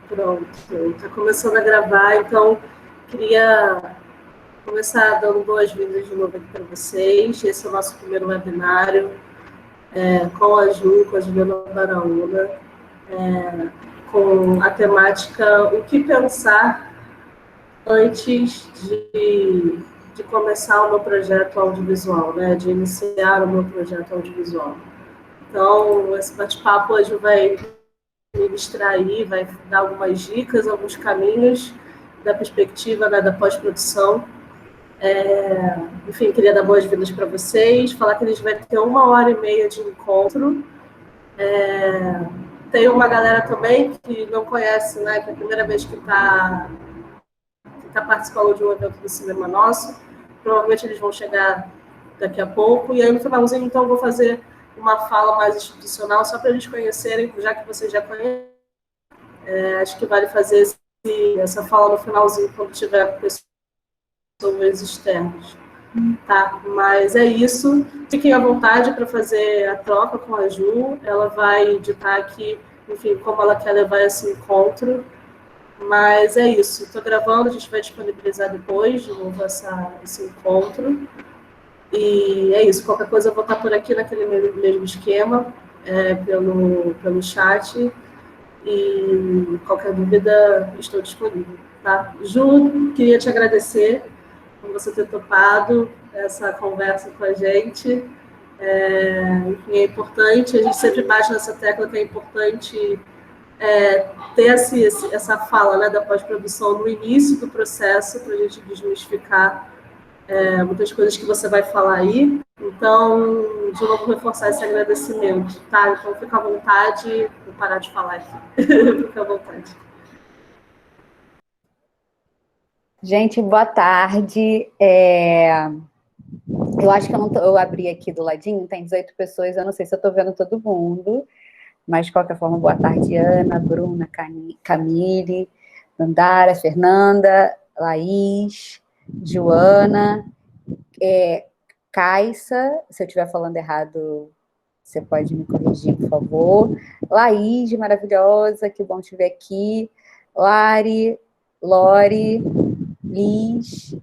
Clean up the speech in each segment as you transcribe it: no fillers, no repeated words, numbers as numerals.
Pronto, está começando a gravar, então queria começar dando boas-vindas de novo aqui para vocês. Esse é o nosso primeiro webinário com a Ju, com a Juliana Baraúna, com a temática O que pensar antes de começar o meu projeto audiovisual, né? De iniciar o meu projeto audiovisual. Então, esse bate-papo hoje vai ministrar aí, vai dar algumas dicas, alguns caminhos da perspectiva, né, da pós-produção. Enfim, queria dar boas-vindas para vocês, falar que a gente vai ter 1h30 de encontro. Tem uma galera também que não conhece, né, que é a primeira vez que está participando de um evento do cinema nosso. Provavelmente eles vão chegar daqui a pouco. E aí, no finalzinho, então, eu vou fazer uma fala mais institucional, só para eles conhecerem, já que vocês já conhecem. Acho que vale fazer essa fala no finalzinho, quando tiver pessoas externas. Tá? Mas é isso. Fiquem à vontade para fazer a troca com a Ju. Ela vai editar aqui, enfim, como ela quer levar esse encontro. Mas é isso. Estou gravando, a gente vai disponibilizar depois de novo esse encontro. E é isso. Qualquer coisa eu vou estar por aqui naquele mesmo esquema, pelo chat. E qualquer dúvida, estou disponível. Tá? Ju, queria te agradecer por você ter topado essa conversa com a gente. Enfim, é importante, a gente sempre bate nessa tecla que é importante ter essa fala, né, da pós-produção no início do processo, para a gente desmistificar muitas coisas que você vai falar aí. Então, de novo, reforçar esse agradecimento, tá? Então, fica à vontade, vou parar de falar aqui. Fica à vontade. Gente, boa tarde. Eu acho que eu abri aqui do ladinho, tem 18 pessoas, eu não sei se eu estou vendo todo mundo, mas, de qualquer forma, boa tarde, Ana, Bruna, Camille, Dandara, Fernanda, Laís, Joana, Caiça, se eu estiver falando errado, você pode me corrigir, por favor. Laís, maravilhosa, que bom te ver aqui. Lari, Lori, Liz,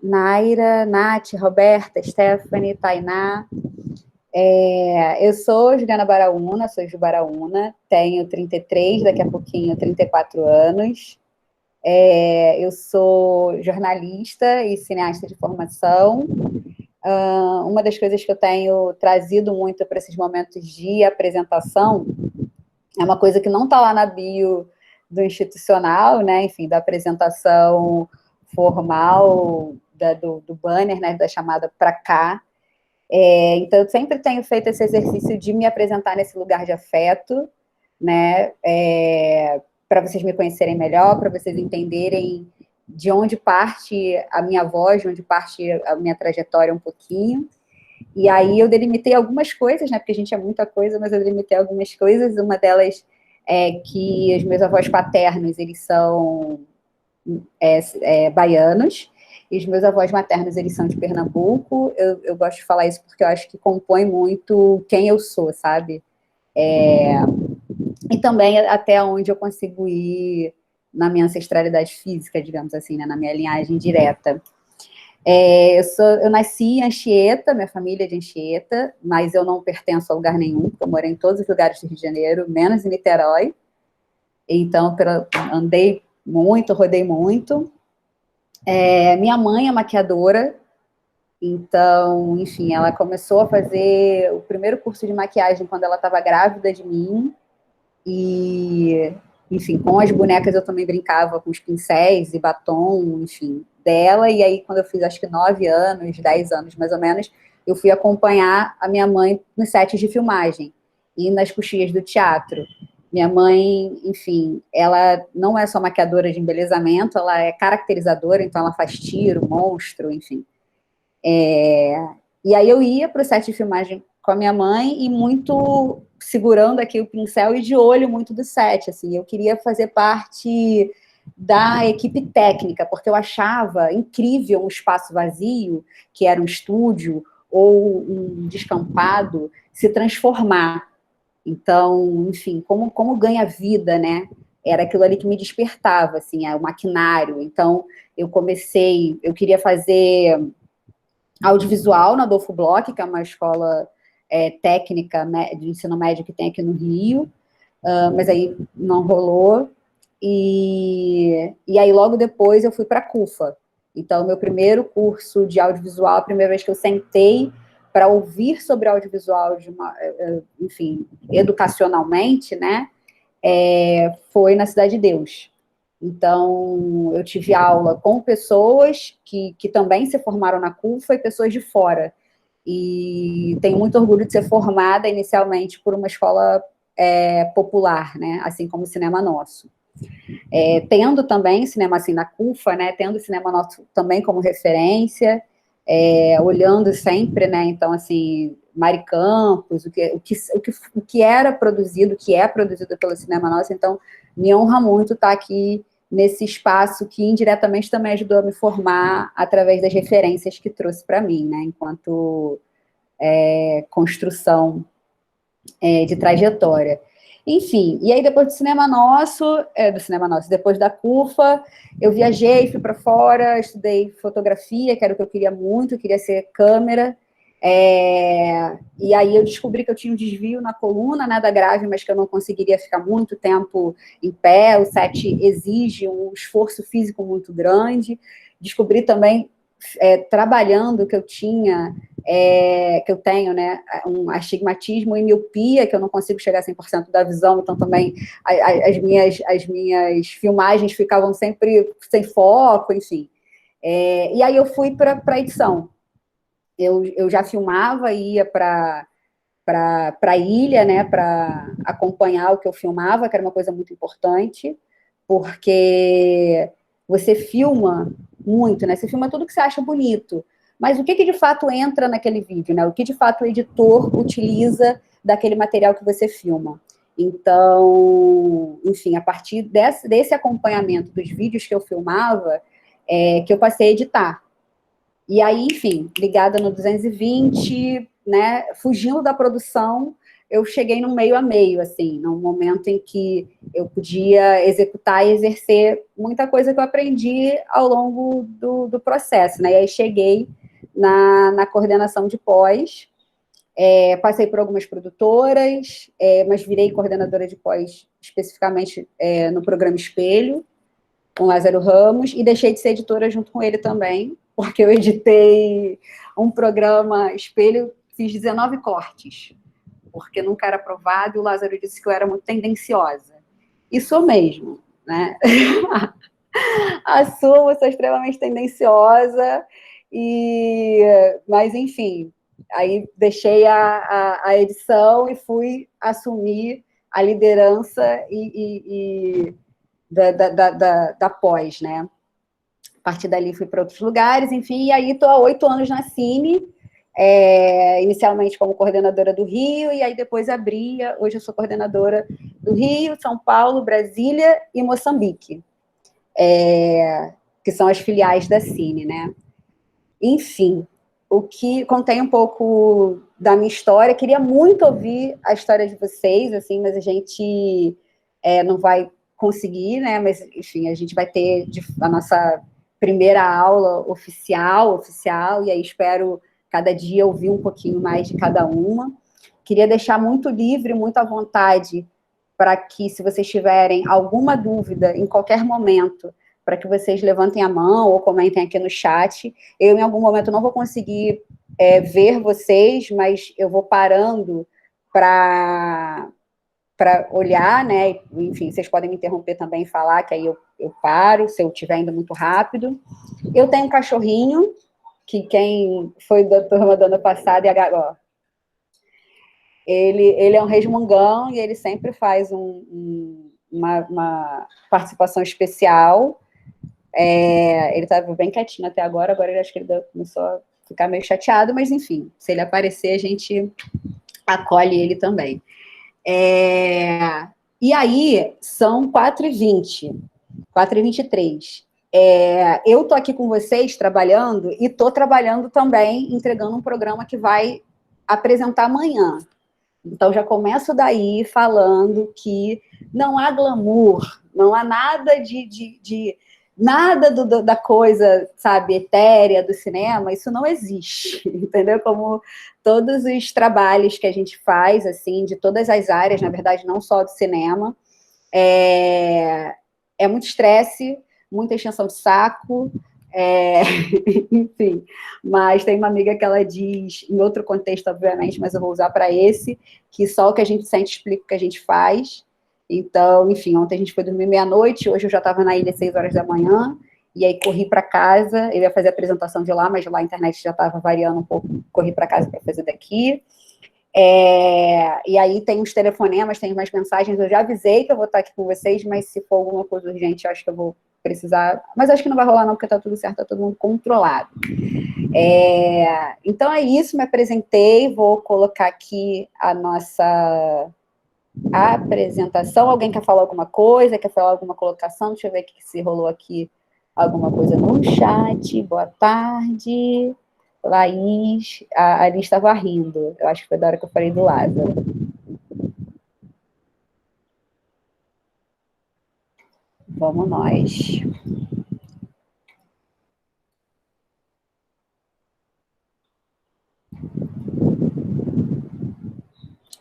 Naira, Nath, Roberta, Stephanie, Tainá. Eu sou Juliana Baraúna, sou Ju Baraúna, tenho 33, daqui a pouquinho 34 anos. Eu sou jornalista e cineasta de formação. Uma das coisas que eu tenho trazido muito para esses momentos de apresentação é uma coisa que não está lá na bio do institucional, né? Enfim, da apresentação formal, do banner, né? Da chamada para cá. Então, eu sempre tenho feito esse exercício de me apresentar nesse lugar de afeto, né? Para vocês me conhecerem melhor, para vocês entenderem de onde parte a minha voz, de onde parte a minha trajetória um pouquinho. E aí eu delimitei algumas coisas, né? Porque a gente é muita coisa, mas eu delimitei algumas coisas. Uma delas é que os meus avós paternos, eles são baianos, e os meus avós maternos, eles são de Pernambuco. Eu gosto de falar isso porque eu acho que compõe muito quem eu sou, sabe? E também até onde eu consigo ir na minha ancestralidade física, digamos assim, né? Na minha linhagem direta. Eu nasci em Anchieta, minha família é de Anchieta, mas eu não pertenço a lugar nenhum, porque eu morei em todos os lugares do Rio de Janeiro, menos em Niterói. Então, andei muito, rodei muito. Minha mãe é maquiadora, então, enfim, ela começou a fazer o primeiro curso de maquiagem quando ela estava grávida de mim, e, enfim, com as bonecas eu também brincava com os pincéis e batom, enfim, dela, e aí quando eu fiz acho que 9 anos, 10 anos mais ou menos, eu fui acompanhar a minha mãe nos sets de filmagem e nas coxias do teatro. Minha mãe, enfim, ela não é só maquiadora de embelezamento, ela é caracterizadora, então ela faz tiro, monstro, enfim. E aí eu ia para o set de filmagem com a minha mãe e muito segurando aqui o pincel e de olho muito do set, assim. Eu queria fazer parte da equipe técnica, porque eu achava incrível um espaço vazio, que era um estúdio ou um descampado, se transformar. Então, enfim, como ganha vida, né? Era aquilo ali que me despertava, assim, o maquinário. Então, eu queria fazer audiovisual na Adolfo Bloch, que é uma escola técnica, né, de ensino médio que tem aqui no Rio, mas aí não rolou. E aí, logo depois, eu fui para a CUFA. Então, meu primeiro curso de audiovisual, a primeira vez que eu sentei para ouvir sobre audiovisual, enfim, educacionalmente, né, foi na Cidade de Deus. Então, eu tive aula com pessoas que também se formaram na CUFA e pessoas de fora. E tenho muito orgulho de ser formada inicialmente por uma escola popular, né, assim como o Cinema Nosso. Tendo também cinema assim na CUFA, né, tendo o Cinema Nosso também como referência, olhando sempre, né, então assim, Mari Campos, o que era produzido, o que é produzido pelo Cinema Nosso, então me honra muito estar aqui nesse espaço que indiretamente também ajudou a me formar através das referências que trouxe para mim, né, enquanto construção de trajetória. Enfim, e aí depois do Cinema Nosso, depois da CUFA, eu viajei, fui para fora, estudei fotografia, que era o que eu queria muito, eu queria ser câmera, e aí eu descobri que eu tinha um desvio na coluna, nada grave, mas que eu não conseguiria ficar muito tempo em pé, o set exige um esforço físico muito grande. Descobri também, trabalhando, que eu tenho, né, um astigmatismo e miopia, que eu não consigo chegar a 100% da visão, então também as minhas filmagens ficavam sempre sem foco, enfim. E aí eu fui para a edição. Eu já filmava, ia para a ilha, né, para acompanhar o que eu filmava, que era uma coisa muito importante, porque você filma muito, né? Você filma tudo que você acha bonito, mas o que de fato entra naquele vídeo, né? O que de fato o editor utiliza daquele material que você filma. Então, enfim, a partir desse acompanhamento dos vídeos que eu filmava, que eu passei a editar. E aí, enfim, ligada no 220, né, fugindo da produção, eu cheguei no meio a meio, assim, num momento em que eu podia executar e exercer muita coisa que eu aprendi ao longo do processo, né, e aí cheguei na coordenação de pós, passei por algumas produtoras, mas virei coordenadora de pós especificamente no programa Espelho, com Lázaro Ramos, e deixei de ser editora junto com ele também, porque eu editei um programa Espelho, fiz 19 cortes, porque nunca era aprovado, e o Lázaro disse que eu era muito tendenciosa. E sou mesmo, né? Assumo, sou extremamente tendenciosa, mas enfim, aí deixei a edição e fui assumir a liderança da pós, né? A partir dali fui para outros lugares, enfim, e aí estou há 8 anos na Cine, inicialmente como coordenadora do Rio, e aí depois hoje eu sou coordenadora do Rio, São Paulo, Brasília e Moçambique, que são as filiais da Cine, né? Enfim, o que contém um pouco da minha história, queria muito ouvir a história de vocês, assim, mas a gente não vai conseguir, né? Mas, enfim, a gente vai ter a nossa primeira aula oficial, e aí espero cada dia ouvir um pouquinho mais de cada uma. Queria deixar muito livre, muito à vontade, para que, se vocês tiverem alguma dúvida em qualquer momento, para que vocês levantem a mão ou comentem aqui no chat. Eu, em algum momento, não vou conseguir ver vocês, mas eu vou parando para olhar, né? Enfim, vocês podem me interromper também e falar, que aí eu paro, se eu estiver indo muito rápido. Eu tenho um cachorrinho, que quem foi da turma do ano passado, ó, ele é um resmungão, e ele sempre faz uma participação especial. Ele estava bem quietinho até agora ele acho que ele começou a ficar meio chateado, mas enfim, se ele aparecer, a gente acolhe ele também. E aí, são 4h20, 4h23. Eu estou aqui com vocês trabalhando, e estou trabalhando também, entregando um programa que vai apresentar amanhã. Então, já começo daí falando que não há glamour, não há nada nada da coisa, sabe, etérea do cinema, isso não existe, entendeu? Como todos os trabalhos que a gente faz, assim, de todas as áreas, na verdade, não só do cinema, é muito estresse, muita extensão de saco, enfim, mas tem uma amiga que ela diz, em outro contexto, obviamente, mas eu vou usar para esse, que só o que a gente sente explica o que a gente faz. Então, enfim, ontem a gente foi dormir meia-noite, hoje eu já estava na ilha às 6 horas da manhã, e aí corri para casa, eu ia fazer a apresentação de lá, mas lá a internet já estava variando um pouco, corri para casa para fazer daqui. E aí tem uns telefonemas, tem umas mensagens, eu já avisei que eu vou estar aqui com vocês, mas se for alguma coisa urgente, eu acho que eu vou precisar, mas acho que não vai rolar não, porque tá tudo certo, tá todo mundo controlado. Então é isso, me apresentei, vou colocar aqui a nossa apresentação. Alguém quer falar alguma coisa, quer falar alguma colocação? Deixa eu ver aqui se rolou aqui alguma coisa no chat. Boa tarde, Laís. A Alice estava rindo, eu acho que foi da hora que eu falei do Lázaro. Vamos nós.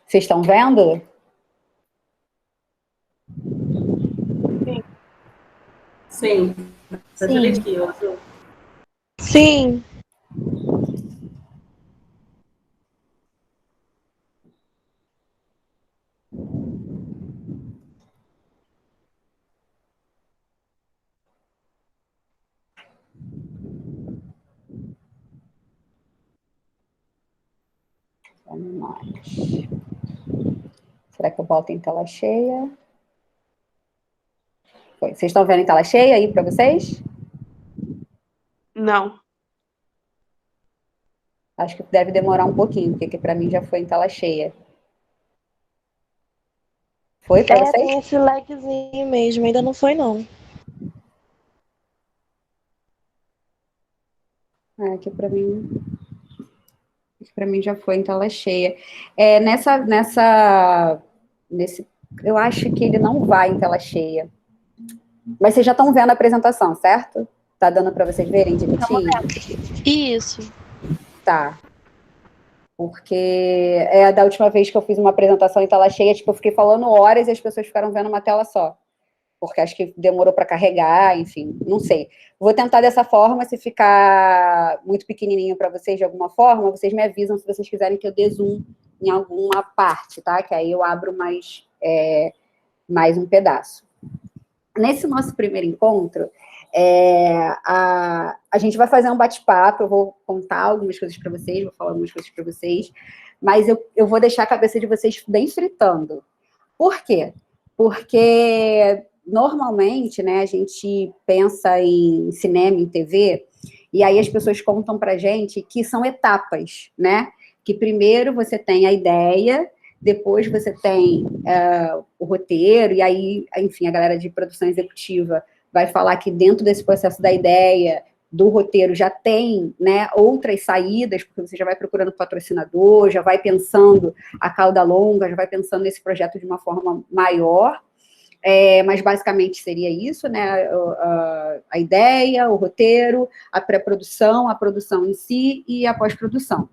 Vocês estão vendo? Sim. Tá direitinho. Sim. Vamos nós. Será que eu volto em tela cheia? Foi. Vocês estão vendo em tela cheia aí para vocês? Não. Acho que deve demorar um pouquinho, porque para mim já foi em tela cheia. Foi para vocês? Tem esse lagzinho mesmo, ainda não foi, não. Aqui para mim já foi em tela cheia. Nesse, eu acho que ele não vai em tela cheia. Mas vocês já estão vendo a apresentação, certo? Tá dando para vocês verem direitinho? Isso. Tá. Porque da última vez que eu fiz uma apresentação em tela cheia, tipo, eu fiquei falando horas e as pessoas ficaram vendo uma tela só. Porque acho que demorou para carregar, enfim, não sei. Vou tentar dessa forma, se ficar muito pequenininho para vocês de alguma forma, vocês me avisam se vocês quiserem que eu dê zoom em alguma parte, tá? Que aí eu abro mais um pedaço. Nesse nosso primeiro encontro, a gente vai fazer um bate-papo, eu vou contar algumas coisas para vocês, vou falar algumas coisas para vocês, mas eu vou deixar a cabeça de vocês bem fritando. Por quê? Porque normalmente, né, a gente pensa em cinema, em TV, e aí as pessoas contam pra gente que são etapas, né? Que primeiro você tem a ideia, depois você tem o roteiro, e aí, enfim, a galera de produção executiva vai falar que dentro desse processo da ideia, do roteiro, já tem, né, outras saídas, porque você já vai procurando patrocinador, já vai pensando a cauda longa, já vai pensando nesse projeto de uma forma maior, mas basicamente seria isso, né, a ideia, o roteiro, a pré-produção, a produção em si e a pós-produção.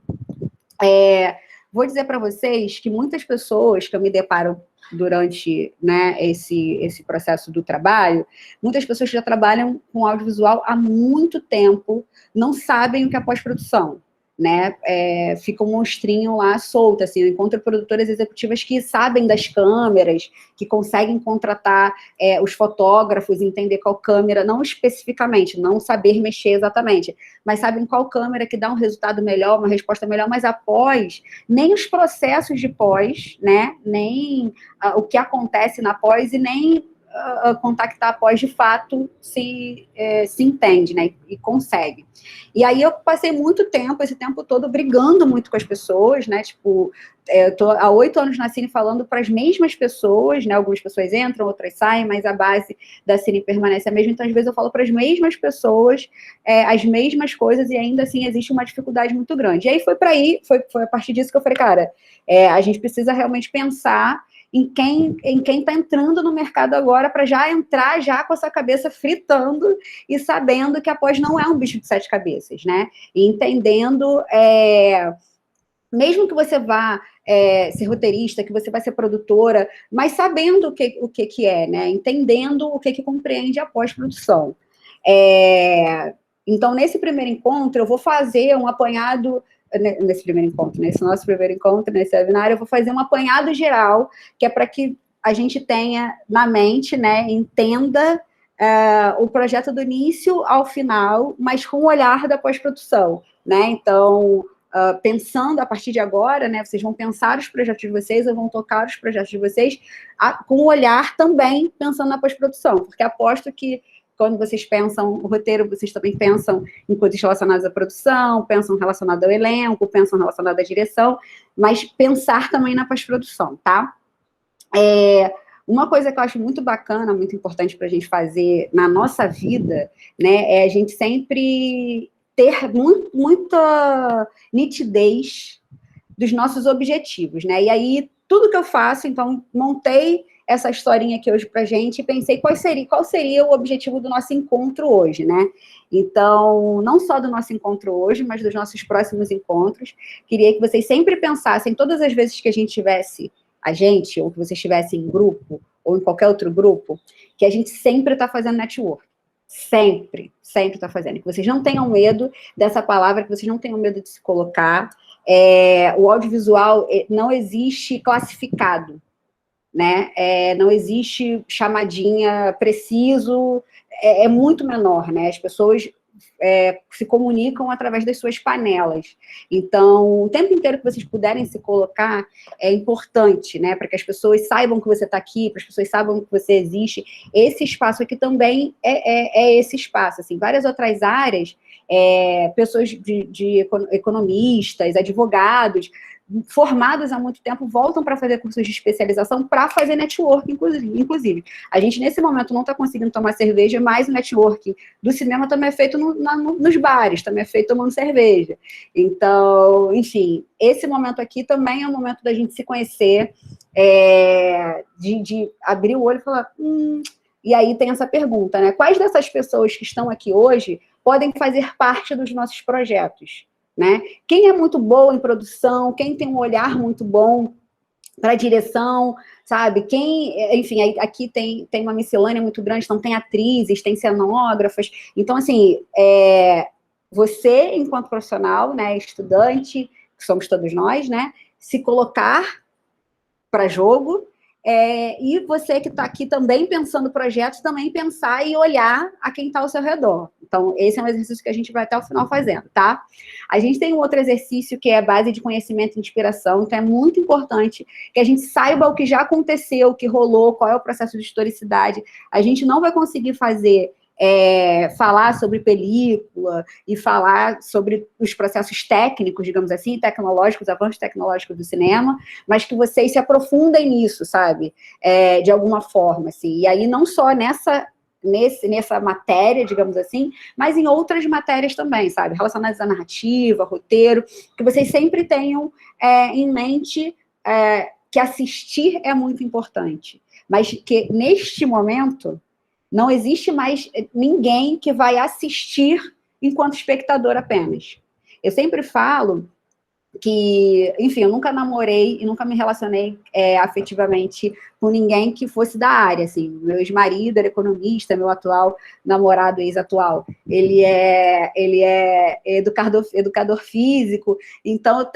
Vou dizer para vocês que muitas pessoas que eu me deparo durante, né, esse processo do trabalho, muitas pessoas que já trabalham com audiovisual há muito tempo não sabem o que é pós-produção, né? Fica um monstrinho lá solto, assim, eu encontro produtoras executivas que sabem das câmeras, que conseguem contratar os fotógrafos, entender qual câmera, não especificamente, não saber mexer exatamente, mas sabem qual câmera que dá um resultado melhor, uma resposta melhor, mas após, nem os processos de pós, né, nem o que acontece na pós e nem contactar após, de fato, se entende, né, e consegue. E aí eu passei muito tempo, esse tempo todo, brigando muito com as pessoas, né, tipo, eu tô há 8 anos na Cine falando para as mesmas pessoas, né, algumas pessoas entram, outras saem, mas a base da Cine permanece a mesma, então às vezes eu falo para as mesmas pessoas as mesmas coisas e ainda assim existe uma dificuldade muito grande. E aí foi a partir disso que eu falei, cara, a gente precisa realmente pensar em quem está entrando no mercado agora para já entrar já com essa cabeça fritando e sabendo que a pós não é um bicho de 7 cabeças, né? E entendendo, mesmo que você vá ser roteirista, que você vai ser produtora, mas sabendo o que é, né? Entendendo o que compreende a pós-produção. Então, nesse primeiro encontro, eu vou fazer um apanhado, nesse nosso primeiro encontro, nesse webinar, eu vou fazer um apanhado geral, que é para que a gente tenha na mente, né, entenda o projeto do início ao final, mas com o olhar da pós-produção, né? Então, pensando a partir de agora, né, vocês vão pensar os projetos de vocês, ou vão tocar os projetos de vocês com o olhar também pensando na pós-produção, porque aposto que quando vocês pensam o roteiro, vocês também pensam em coisas relacionadas à produção, pensam relacionado ao elenco, pensam relacionado à direção, mas pensar também na pós-produção, tá? Uma coisa que eu acho muito bacana, muito importante para a gente fazer na nossa vida, né, é a gente sempre ter muita nitidez dos nossos objetivos, né? E aí, tudo que eu faço, então, montei essa historinha aqui hoje pra gente e pensei qual seria o objetivo do nosso encontro hoje, né? Então, não só do nosso encontro hoje, mas dos nossos próximos encontros. Queria que vocês sempre pensassem, todas as vezes que a gente tivesse, ou que vocês estivessem em grupo, ou em qualquer outro grupo, que a gente sempre está fazendo network. Sempre está fazendo. Que vocês não tenham medo dessa palavra, que vocês não tenham medo de se colocar. O audiovisual não existe classificado, né? Não existe chamadinha preciso, é muito menor, né? As pessoas se comunicam através das suas panelas. Então, o tempo inteiro que vocês puderem se colocar é importante, né? Para que as pessoas saibam que você está aqui, para as pessoas saibam que você existe. Esse espaço aqui também é esse espaço. Assim, várias outras áreas, pessoas de economistas, advogados, formados há muito tempo, voltam para fazer cursos de especialização para fazer network, inclusive. A gente, nesse momento, não está conseguindo tomar cerveja, mas o network do cinema também é feito nos bares, também é feito tomando cerveja. Então, enfim, esse momento aqui também é um momento da gente se conhecer, de abrir o olho e falar... E aí tem essa pergunta, né? Quais dessas pessoas que estão aqui hoje podem fazer parte dos nossos projetos? Né? Quem é muito bom em produção, quem tem um olhar muito bom para direção, sabe? Enfim, aqui tem uma miscelânea muito grande, então tem atrizes, tem cenógrafas. Então, assim, você, enquanto profissional, né, estudante, que somos todos nós, né, se colocar para jogo, e você que está aqui também pensando projetos, também pensar e olhar a quem está ao seu redor. Então, esse é um exercício que a gente vai até o final fazendo, tá? A gente tem um outro exercício que é a base de conhecimento e inspiração, então é muito importante que a gente saiba o que já aconteceu, o que rolou, qual é o processo de historicidade. A gente não vai conseguir falar sobre película e falar sobre os processos técnicos, digamos assim, tecnológicos, avanços tecnológicos do cinema, mas que vocês se aprofundem nisso, sabe? De alguma forma, assim. E aí, não só nessa matéria, digamos assim, mas em outras matérias também, sabe? Relacionadas à narrativa, roteiro, que vocês sempre tenham em mente que assistir é muito importante, mas que neste momento não existe mais ninguém que vai assistir enquanto espectador apenas. Eu sempre falo que, enfim, eu nunca namorei e nunca me relacionei afetivamente com ninguém que fosse da área, assim. Meu ex-marido era economista, meu atual namorado, ex-atual, ele é educador físico, então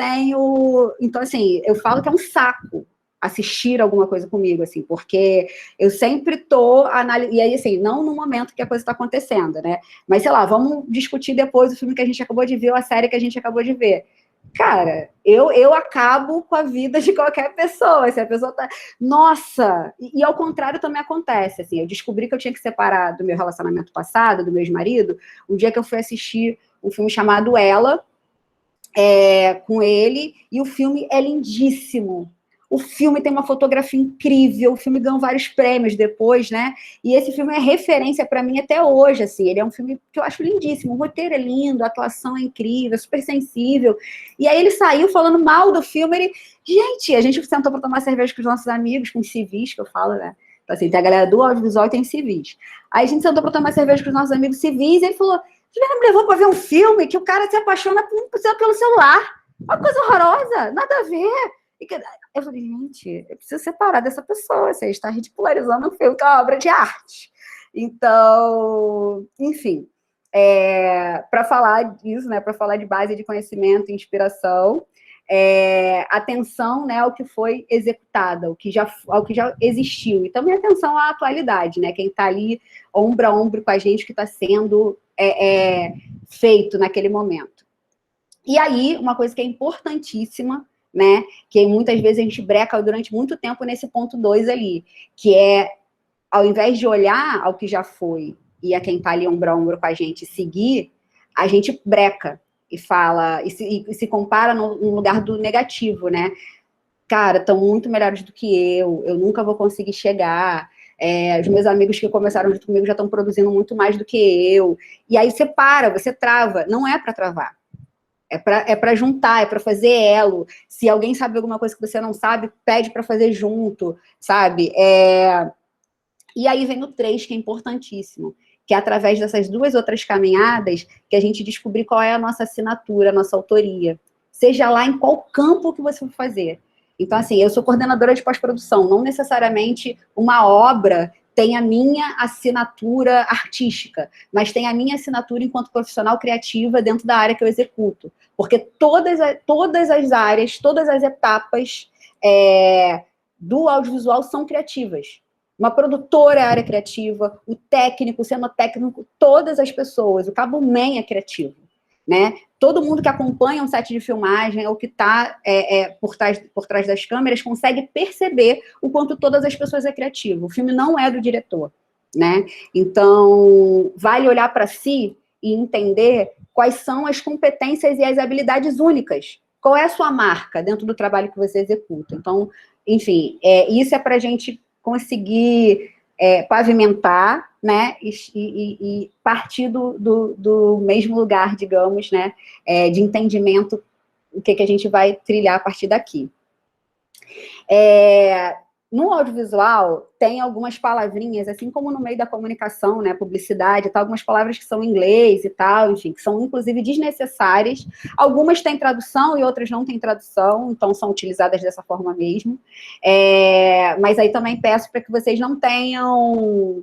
assim, eu falo que é um saco assistir alguma coisa comigo, assim, porque eu sempre tô analisando, e aí, assim, não no momento que a coisa está acontecendo, né, mas, sei lá, vamos discutir depois o filme que a gente acabou de ver, ou a série que a gente acabou de ver. cara, eu acabo com a vida de qualquer pessoa. Se a pessoa tá. Nossa! E ao contrário também acontece. Assim, eu descobri que eu tinha que separar do meu relacionamento passado, do meu ex-marido, um dia que eu fui assistir um filme chamado Ela, com ele, e o filme é lindíssimo. O filme tem uma fotografia incrível, o filme ganhou vários prêmios depois, né? E esse filme é referência para mim até hoje, assim. Ele é um filme que eu acho lindíssimo, o roteiro é lindo, a atuação é incrível, é super sensível. E aí ele saiu falando mal do filme, Gente, a gente sentou para tomar cerveja com os nossos amigos, com os civis, que eu falo, né? Então, assim, tem a galera do audiovisual e tem civis. Aí a gente sentou para tomar cerveja com os nossos amigos civis, e ele falou: Juliana me levou para ver um filme que o cara se apaixona pelo celular. Uma coisa horrorosa, nada a ver. Eu falei, gente, eu preciso separar dessa pessoa, você está ridicularizando um filme que é uma obra de arte. Então, enfim, para falar disso, né, para falar de base de conhecimento e inspiração, atenção, né, ao que foi executado, ao que já existiu, e também atenção à atualidade, né, quem está ali ombro a ombro com a gente, que está sendo feito naquele momento. E aí, uma coisa que é importantíssima, né, que muitas vezes a gente breca durante muito tempo nesse ponto 2 ali, que ao invés de olhar ao que já foi e a quem está ali ombro a ombro com a gente breca e fala, e se compara no lugar do negativo, né? Cara, estão muito melhores do que eu nunca vou conseguir chegar, os meus amigos que começaram junto comigo já estão produzindo muito mais do que eu. E aí você trava, não é para travar. É para juntar, é para fazer elo. Se alguém sabe alguma coisa que você não sabe, pede para fazer junto, sabe? E aí vem o 3, que é importantíssimo, que é através dessas 2 outras caminhadas que a gente descobrir qual é a nossa assinatura, a nossa autoria. Seja lá em qual campo que você for fazer. Então, assim, eu sou coordenadora de pós-produção, não necessariamente uma obra tem a minha assinatura artística, mas tem a minha assinatura enquanto profissional criativa dentro da área que eu executo. Porque todas as áreas, todas as etapas do audiovisual são criativas. Uma produtora é área criativa, o técnico, o cenotécnico, todas as pessoas, o cabo-man é criativo, né? Todo mundo que acompanha um set de filmagem ou que está por trás das câmeras consegue perceber o quanto todas as pessoas é criativo. O filme não é do diretor, né? Então, vale olhar para si e entender quais são as competências e as habilidades únicas. Qual é a sua marca dentro do trabalho que você executa? Então, enfim, isso é para a gente conseguir pavimentar, né, e partir do mesmo lugar, digamos, né, de entendimento, o que a gente vai trilhar a partir daqui. No audiovisual, tem algumas palavrinhas, assim como no meio da comunicação, né, publicidade, tá, algumas palavras que são em inglês e tal, enfim, que são, inclusive, desnecessárias. Algumas têm tradução e outras não têm tradução, então são utilizadas dessa forma mesmo. Mas aí também peço para que vocês não tenham...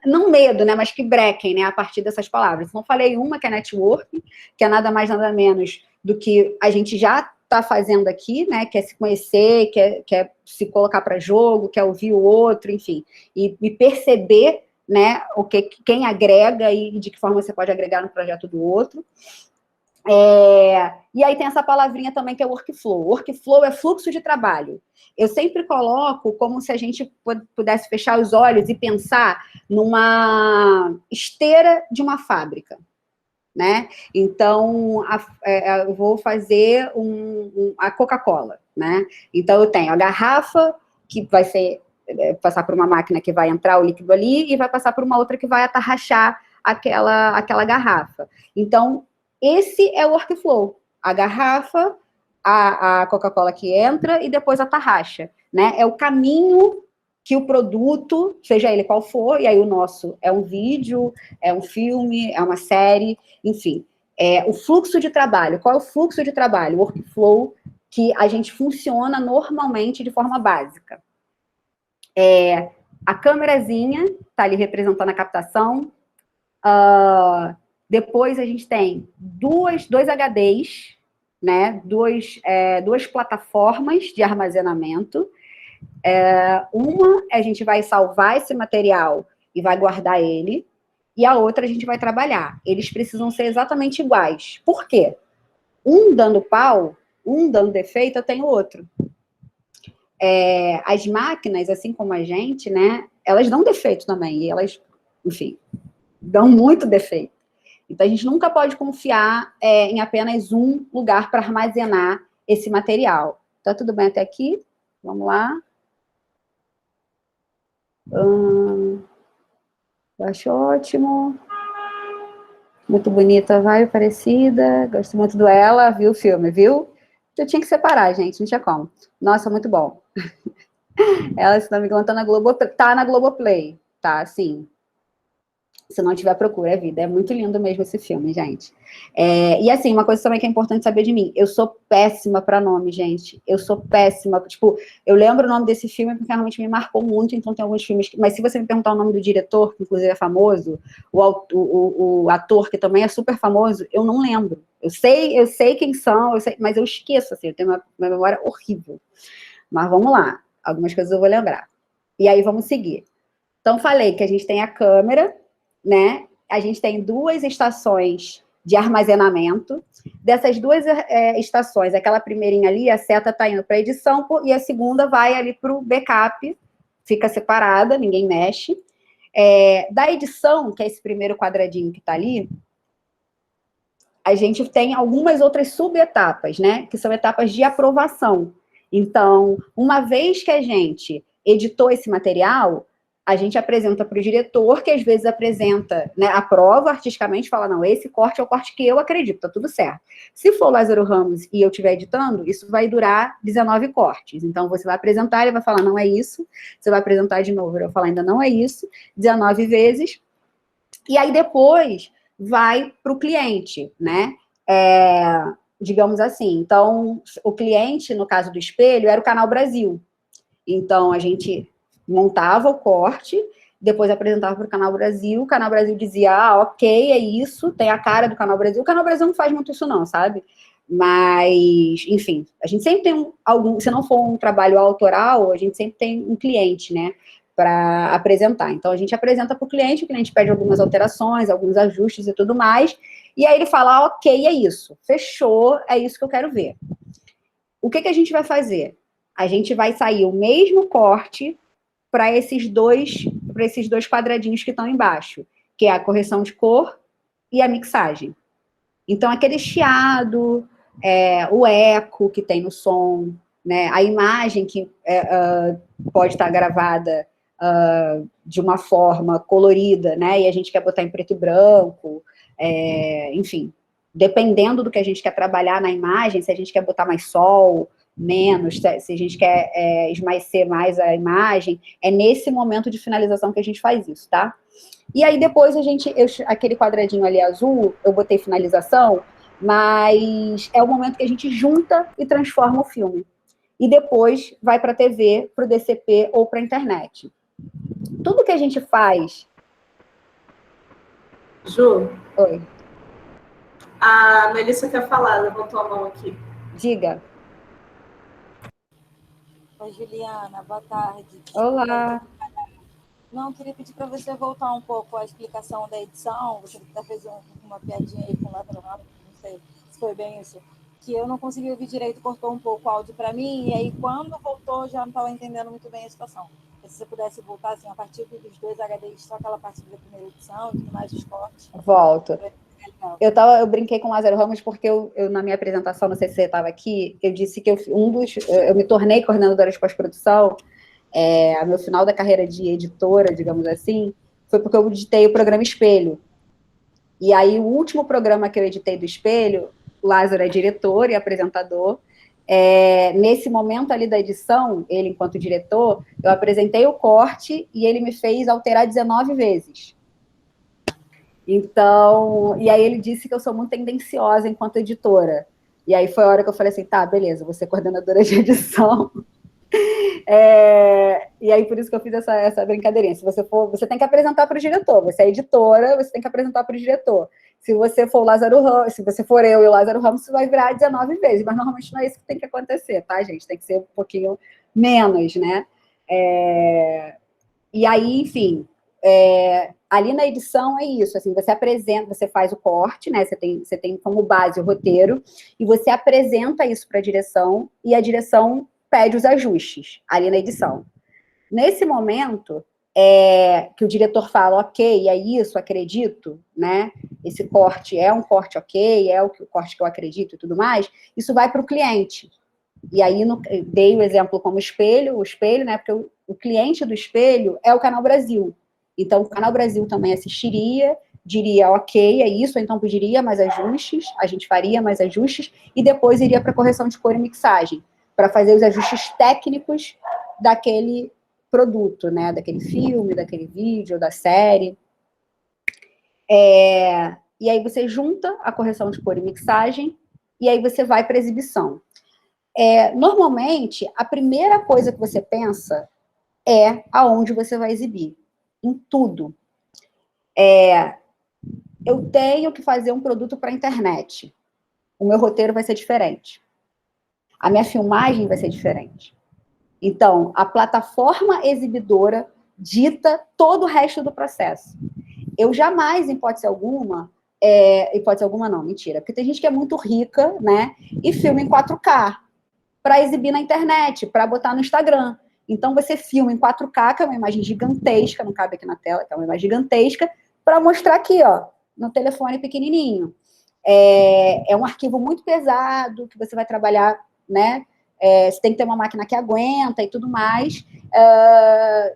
Não medo, né, mas que brequem, né, a partir dessas palavras. Então, falei uma, que é network, que é nada mais, nada menos do que a gente já está fazendo aqui, né, quer se conhecer, quer se colocar para jogo, quer ouvir o outro, enfim, e perceber, né, quem agrega e de que forma você pode agregar no projeto do outro. E aí tem essa palavrinha também que é workflow. Workflow é fluxo de trabalho. Eu sempre coloco como se a gente pudesse fechar os olhos e pensar numa esteira de uma fábrica, né? Então, eu vou fazer a Coca-Cola, né? Então, eu tenho a garrafa, que vai passar por uma máquina que vai entrar o líquido ali, e vai passar por uma outra que vai atarrachar aquela garrafa. Então, esse é o workflow. A garrafa, a Coca-Cola que entra, e depois a tarraxa, né? É o caminho que o produto, seja ele qual for, e aí o nosso é um vídeo, é um filme, é uma série, enfim, o fluxo de trabalho. Qual é o fluxo de trabalho? O workflow que a gente funciona normalmente de forma básica. A câmerazinha está ali representando a captação. Depois a gente tem dois HDs, né? Duas plataformas de armazenamento. Uma, a gente vai salvar esse material e vai guardar ele, e a outra a gente vai trabalhar. Eles precisam ser exatamente iguais. Por quê? um dando pau, um dando defeito, eu tenho outro. As máquinas, assim como a gente, né, elas dão defeito também, e elas, enfim, dão muito defeito. Então, a gente nunca pode confiar em apenas um lugar para armazenar esse material. Tá tudo bem até aqui? Vamos lá. Eu acho ótimo. Muito bonita, vai, parecida. Gosto muito do Ela, viu o filme, viu? Eu tinha que separar, gente, não tinha como. Nossa, muito bom. Ela, se não me engano, tá na Globoplay, tá, assim. Se não tiver, procura, é vida. É muito lindo mesmo esse filme, gente. E assim, uma coisa também que é importante saber de mim. Eu sou péssima para nome, gente. Eu sou péssima. Tipo, eu lembro o nome desse filme porque realmente me marcou muito, então tem alguns filmes... Mas se você me perguntar o nome do diretor, que inclusive é famoso, o ator, que também é super famoso, eu não lembro. Eu sei quem são, mas eu esqueço, assim. Eu tenho uma memória horrível. Mas vamos lá. Algumas coisas eu vou lembrar. E aí, vamos seguir. Então, falei que a gente tem a câmera, né? A gente tem 2 estações de armazenamento. Dessas 2 estações, aquela primeirinha ali, a seta está indo para a edição, e a segunda vai ali para o backup, fica separada, ninguém mexe. Da edição, que é esse primeiro quadradinho que está ali, a gente tem algumas outras subetapas, né? Que são etapas de aprovação. Então, uma vez que a gente editou esse material, a gente apresenta para o diretor, que às vezes apresenta, né, aprova artisticamente, fala, não, esse corte é o corte que eu acredito, tá tudo certo. Se for Lázaro Ramos e eu estiver editando, isso vai durar 19 cortes. Então, você vai apresentar, ele vai falar, não é isso. Você vai apresentar de novo, ele vai falar, ainda não é isso. 19 vezes. E aí, depois, vai para o cliente, né? Digamos assim. Então, o cliente, no caso do espelho, era o Canal Brasil. Então, a gente montava o corte, depois apresentava para o Canal Brasil dizia, ok, é isso, tem a cara do Canal Brasil. O Canal Brasil não faz muito isso não, sabe? Mas, enfim, a gente sempre tem se não for um trabalho autoral, a gente sempre tem um cliente, né, para apresentar. Então, a gente apresenta para o cliente pede algumas alterações, alguns ajustes e tudo mais, e aí ele fala, ok, é isso, fechou, é isso que eu quero ver. O que a gente vai fazer? A gente vai sair o mesmo corte para esses dois quadradinhos que estão embaixo, que é a correção de cor e a mixagem. Então, aquele chiado, o eco que tem no som, né, a imagem que pode estar gravada de uma forma colorida, né, e a gente quer botar em preto e branco, enfim, dependendo do que a gente quer trabalhar na imagem, se a gente quer botar mais sol, menos, se a gente quer esmaecer mais a imagem, é nesse momento de finalização que a gente faz isso, tá? E aí depois aquele quadradinho ali azul, eu botei finalização, mas é o momento que a gente junta e transforma o filme. E depois vai para a TV, para o DCP ou para a internet. Tudo que a gente faz... Ju? Oi. A Melissa quer falar, levantou a mão aqui. Diga. Oi, Juliana, boa tarde. Olá. Não, queria pedir para você voltar um pouco à explicação da edição. Você até fez uma piadinha aí com o Lázaro Ramos, não sei se foi bem isso, que eu não consegui ouvir direito, cortou um pouco o áudio para mim, e aí quando voltou já não estava entendendo muito bem a situação. Se você pudesse voltar assim, a partir dos 2 HDs, só aquela parte da primeira edição e tudo mais, os cortes. Volto. Eu brinquei com o Lázaro Ramos porque eu na minha apresentação, não sei se você estava aqui, eu disse que eu me tornei coordenadora de pós-produção, a meu final da carreira de editora, digamos assim, foi porque eu editei o programa Espelho. E aí, o último programa que eu editei do Espelho, o Lázaro é diretor e apresentador. Nesse momento ali da edição, ele, enquanto diretor, eu apresentei o corte e ele me fez alterar 19 vezes. Então, e aí ele disse que eu sou muito tendenciosa enquanto editora. E aí foi a hora que eu falei assim, tá, beleza, vou ser coordenadora de edição. E aí por isso que eu fiz essa brincadeirinha. Se você for, você tem que apresentar para o diretor. Você é editora, você tem que apresentar para o diretor. Se você for o Lázaro Ramos, se você for eu e o Lázaro Ramos, você vai virar 19 vezes. Mas normalmente não é isso que tem que acontecer, tá, gente? Tem que ser um pouquinho menos, né? E aí, enfim, ali na edição é isso, assim, você apresenta, você faz o corte, né, você tem como base o roteiro, e você apresenta isso para a direção, e a direção pede os ajustes ali na edição. Nesse momento, que o diretor fala, ok, é isso, acredito, né, esse corte é um corte ok, é o corte que eu acredito e tudo mais, isso vai para o cliente. E aí, dei o exemplo como o espelho, né, porque o cliente do espelho é o Canal Brasil. Então, o Canal Brasil também assistiria, diria, ok, é isso, então pediria mais ajustes, a gente faria mais ajustes, e depois iria para correção de cor e mixagem, para fazer os ajustes técnicos daquele produto, né, daquele filme, daquele vídeo, da série. E aí você junta a correção de cor e mixagem, e aí você vai para a exibição. Normalmente, a primeira coisa que você pensa é aonde você vai exibir. Em tudo. Eu tenho que fazer um produto para a internet. O meu roteiro vai ser diferente. A minha filmagem vai ser diferente. Então, a plataforma exibidora dita todo o resto do processo. Eu jamais, em hipótese alguma não, mentira, porque tem gente que é muito rica, né, e filma em 4K para exibir na internet, para botar no Instagram. Então, você filma em 4K, que é uma imagem gigantesca, não cabe aqui na tela, que é uma imagem gigantesca, para mostrar aqui, ó, no telefone pequenininho. É um arquivo muito pesado, que você vai trabalhar, né? Você tem que ter uma máquina que aguenta e tudo mais.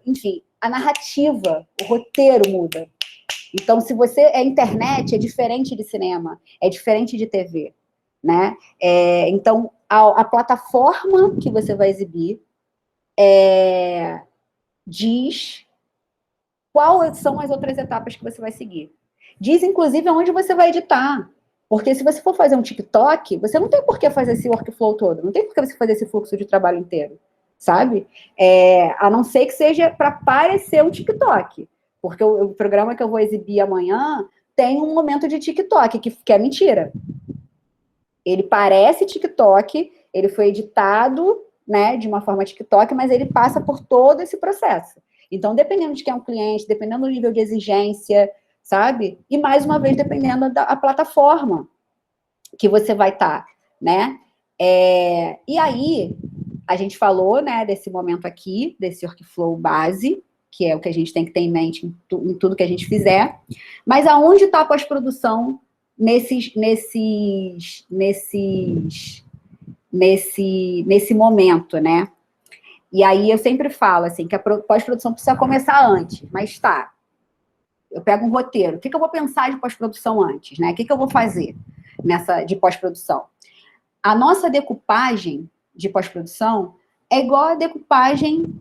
Enfim, a narrativa, o roteiro muda. Então, se você é internet, é diferente de cinema, é diferente de TV, né? Então, a plataforma que você vai exibir diz quais são as outras etapas que você vai seguir. Diz, inclusive, aonde você vai editar. Porque se você for fazer um TikTok, você não tem por que fazer esse workflow todo, não tem por que você fazer esse fluxo de trabalho inteiro, sabe? A não ser que seja para parecer um TikTok. Porque o programa que eu vou exibir amanhã tem um momento de TikTok, que é mentira. Ele parece TikTok, ele foi editado, né, de uma forma TikTok, mas ele passa por todo esse processo. Então, dependendo de quem é um cliente, dependendo do nível de exigência, sabe? E, mais uma vez, dependendo da plataforma que você vai estar, né? E aí, a gente falou, né, desse momento aqui, desse workflow base, que é o que a gente tem que ter em mente em tudo que a gente fizer. Mas aonde está a pós-produção nesse momento, né? E aí eu sempre falo assim, que a pós-produção precisa começar antes, mas tá, eu pego um roteiro, o que eu vou pensar de pós-produção antes, né? O que eu vou fazer de pós-produção? A nossa decupagem de pós-produção é igual a decupagem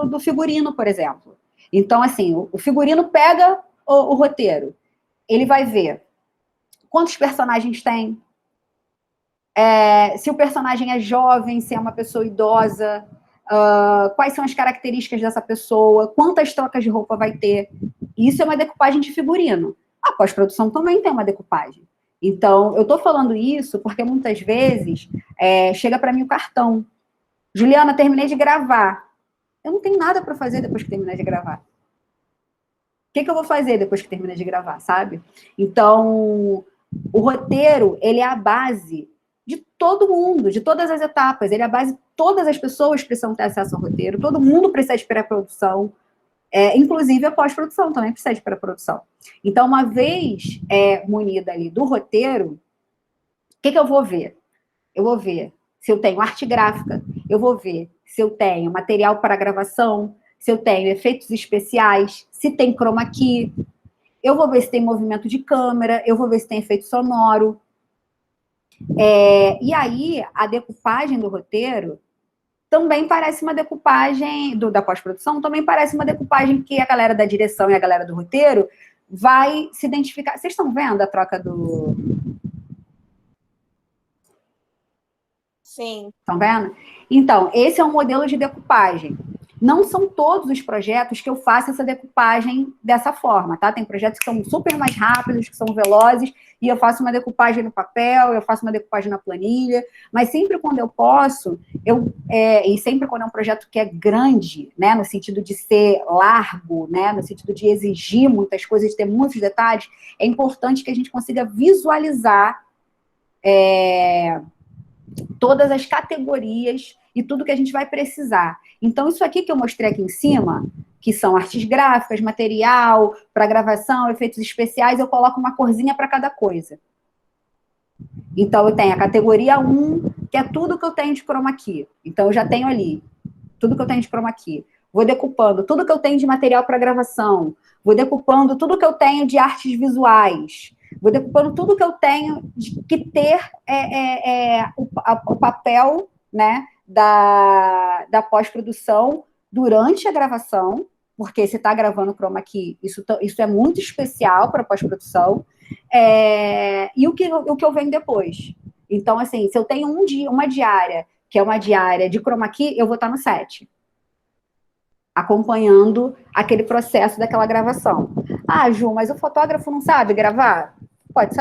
do figurino, por exemplo. Então, assim, o figurino pega o roteiro, ele vai ver quantos personagens tem, se o personagem é jovem, se é uma pessoa idosa, quais são as características dessa pessoa, quantas trocas de roupa vai ter. Isso é uma decupagem de figurino. A pós-produção também tem uma decupagem. Então, eu estou falando isso porque muitas vezes chega para mim o cartão. Juliana, terminei de gravar. Eu não tenho nada para fazer depois que terminar de gravar. O que eu vou fazer depois que terminar de gravar, sabe? Então, o roteiro, ele é a base de todo mundo, de todas as etapas. Ele é a base, todas as pessoas precisam ter acesso ao roteiro, todo mundo precisa de pré-produção, inclusive a pós-produção também precisa de pré-produção. Então, uma vez munida ali do roteiro, o que eu vou ver? Eu vou ver se eu tenho arte gráfica, eu vou ver se eu tenho material para gravação, se eu tenho efeitos especiais, se tem chroma key, eu vou ver se tem movimento de câmera, eu vou ver se tem efeito sonoro. E aí, a decupagem do roteiro também parece uma decupagem, da pós-produção, também parece uma decupagem que a galera da direção e a galera do roteiro vai se identificar. Vocês estão vendo a troca do... Sim. Estão vendo? Então, esse é um modelo de decupagem. Não são todos os projetos que eu faço essa decupagem dessa forma, tá? Tem projetos que são super mais rápidos, que são velozes, e eu faço uma decupagem no papel, eu faço uma decupagem na planilha, mas sempre quando eu posso, e sempre quando é um projeto que é grande, né, no sentido de ser largo, né, no sentido de exigir muitas coisas, de ter muitos detalhes, é importante que a gente consiga visualizar todas as categorias e tudo que a gente vai precisar. Então, isso aqui que eu mostrei aqui em cima, que são artes gráficas, material para gravação, efeitos especiais, eu coloco uma corzinha para cada coisa. Então, eu tenho a categoria 1, que é tudo que eu tenho de chroma key. Então, eu já tenho ali tudo que eu tenho de chroma key. Vou decupando tudo que eu tenho de material para gravação. Vou decupando tudo que eu tenho de artes visuais. Vou decupando tudo que eu tenho que ter o papel, né, da pós-produção durante a gravação, porque se está gravando chroma key, isso é muito especial para pós-produção, e o que eu venho depois. Então, assim, se eu tenho uma diária, que é uma diária de chroma key, eu vou estar no set, acompanhando aquele processo daquela gravação. Ah, Ju, mas o fotógrafo não sabe gravar? Pode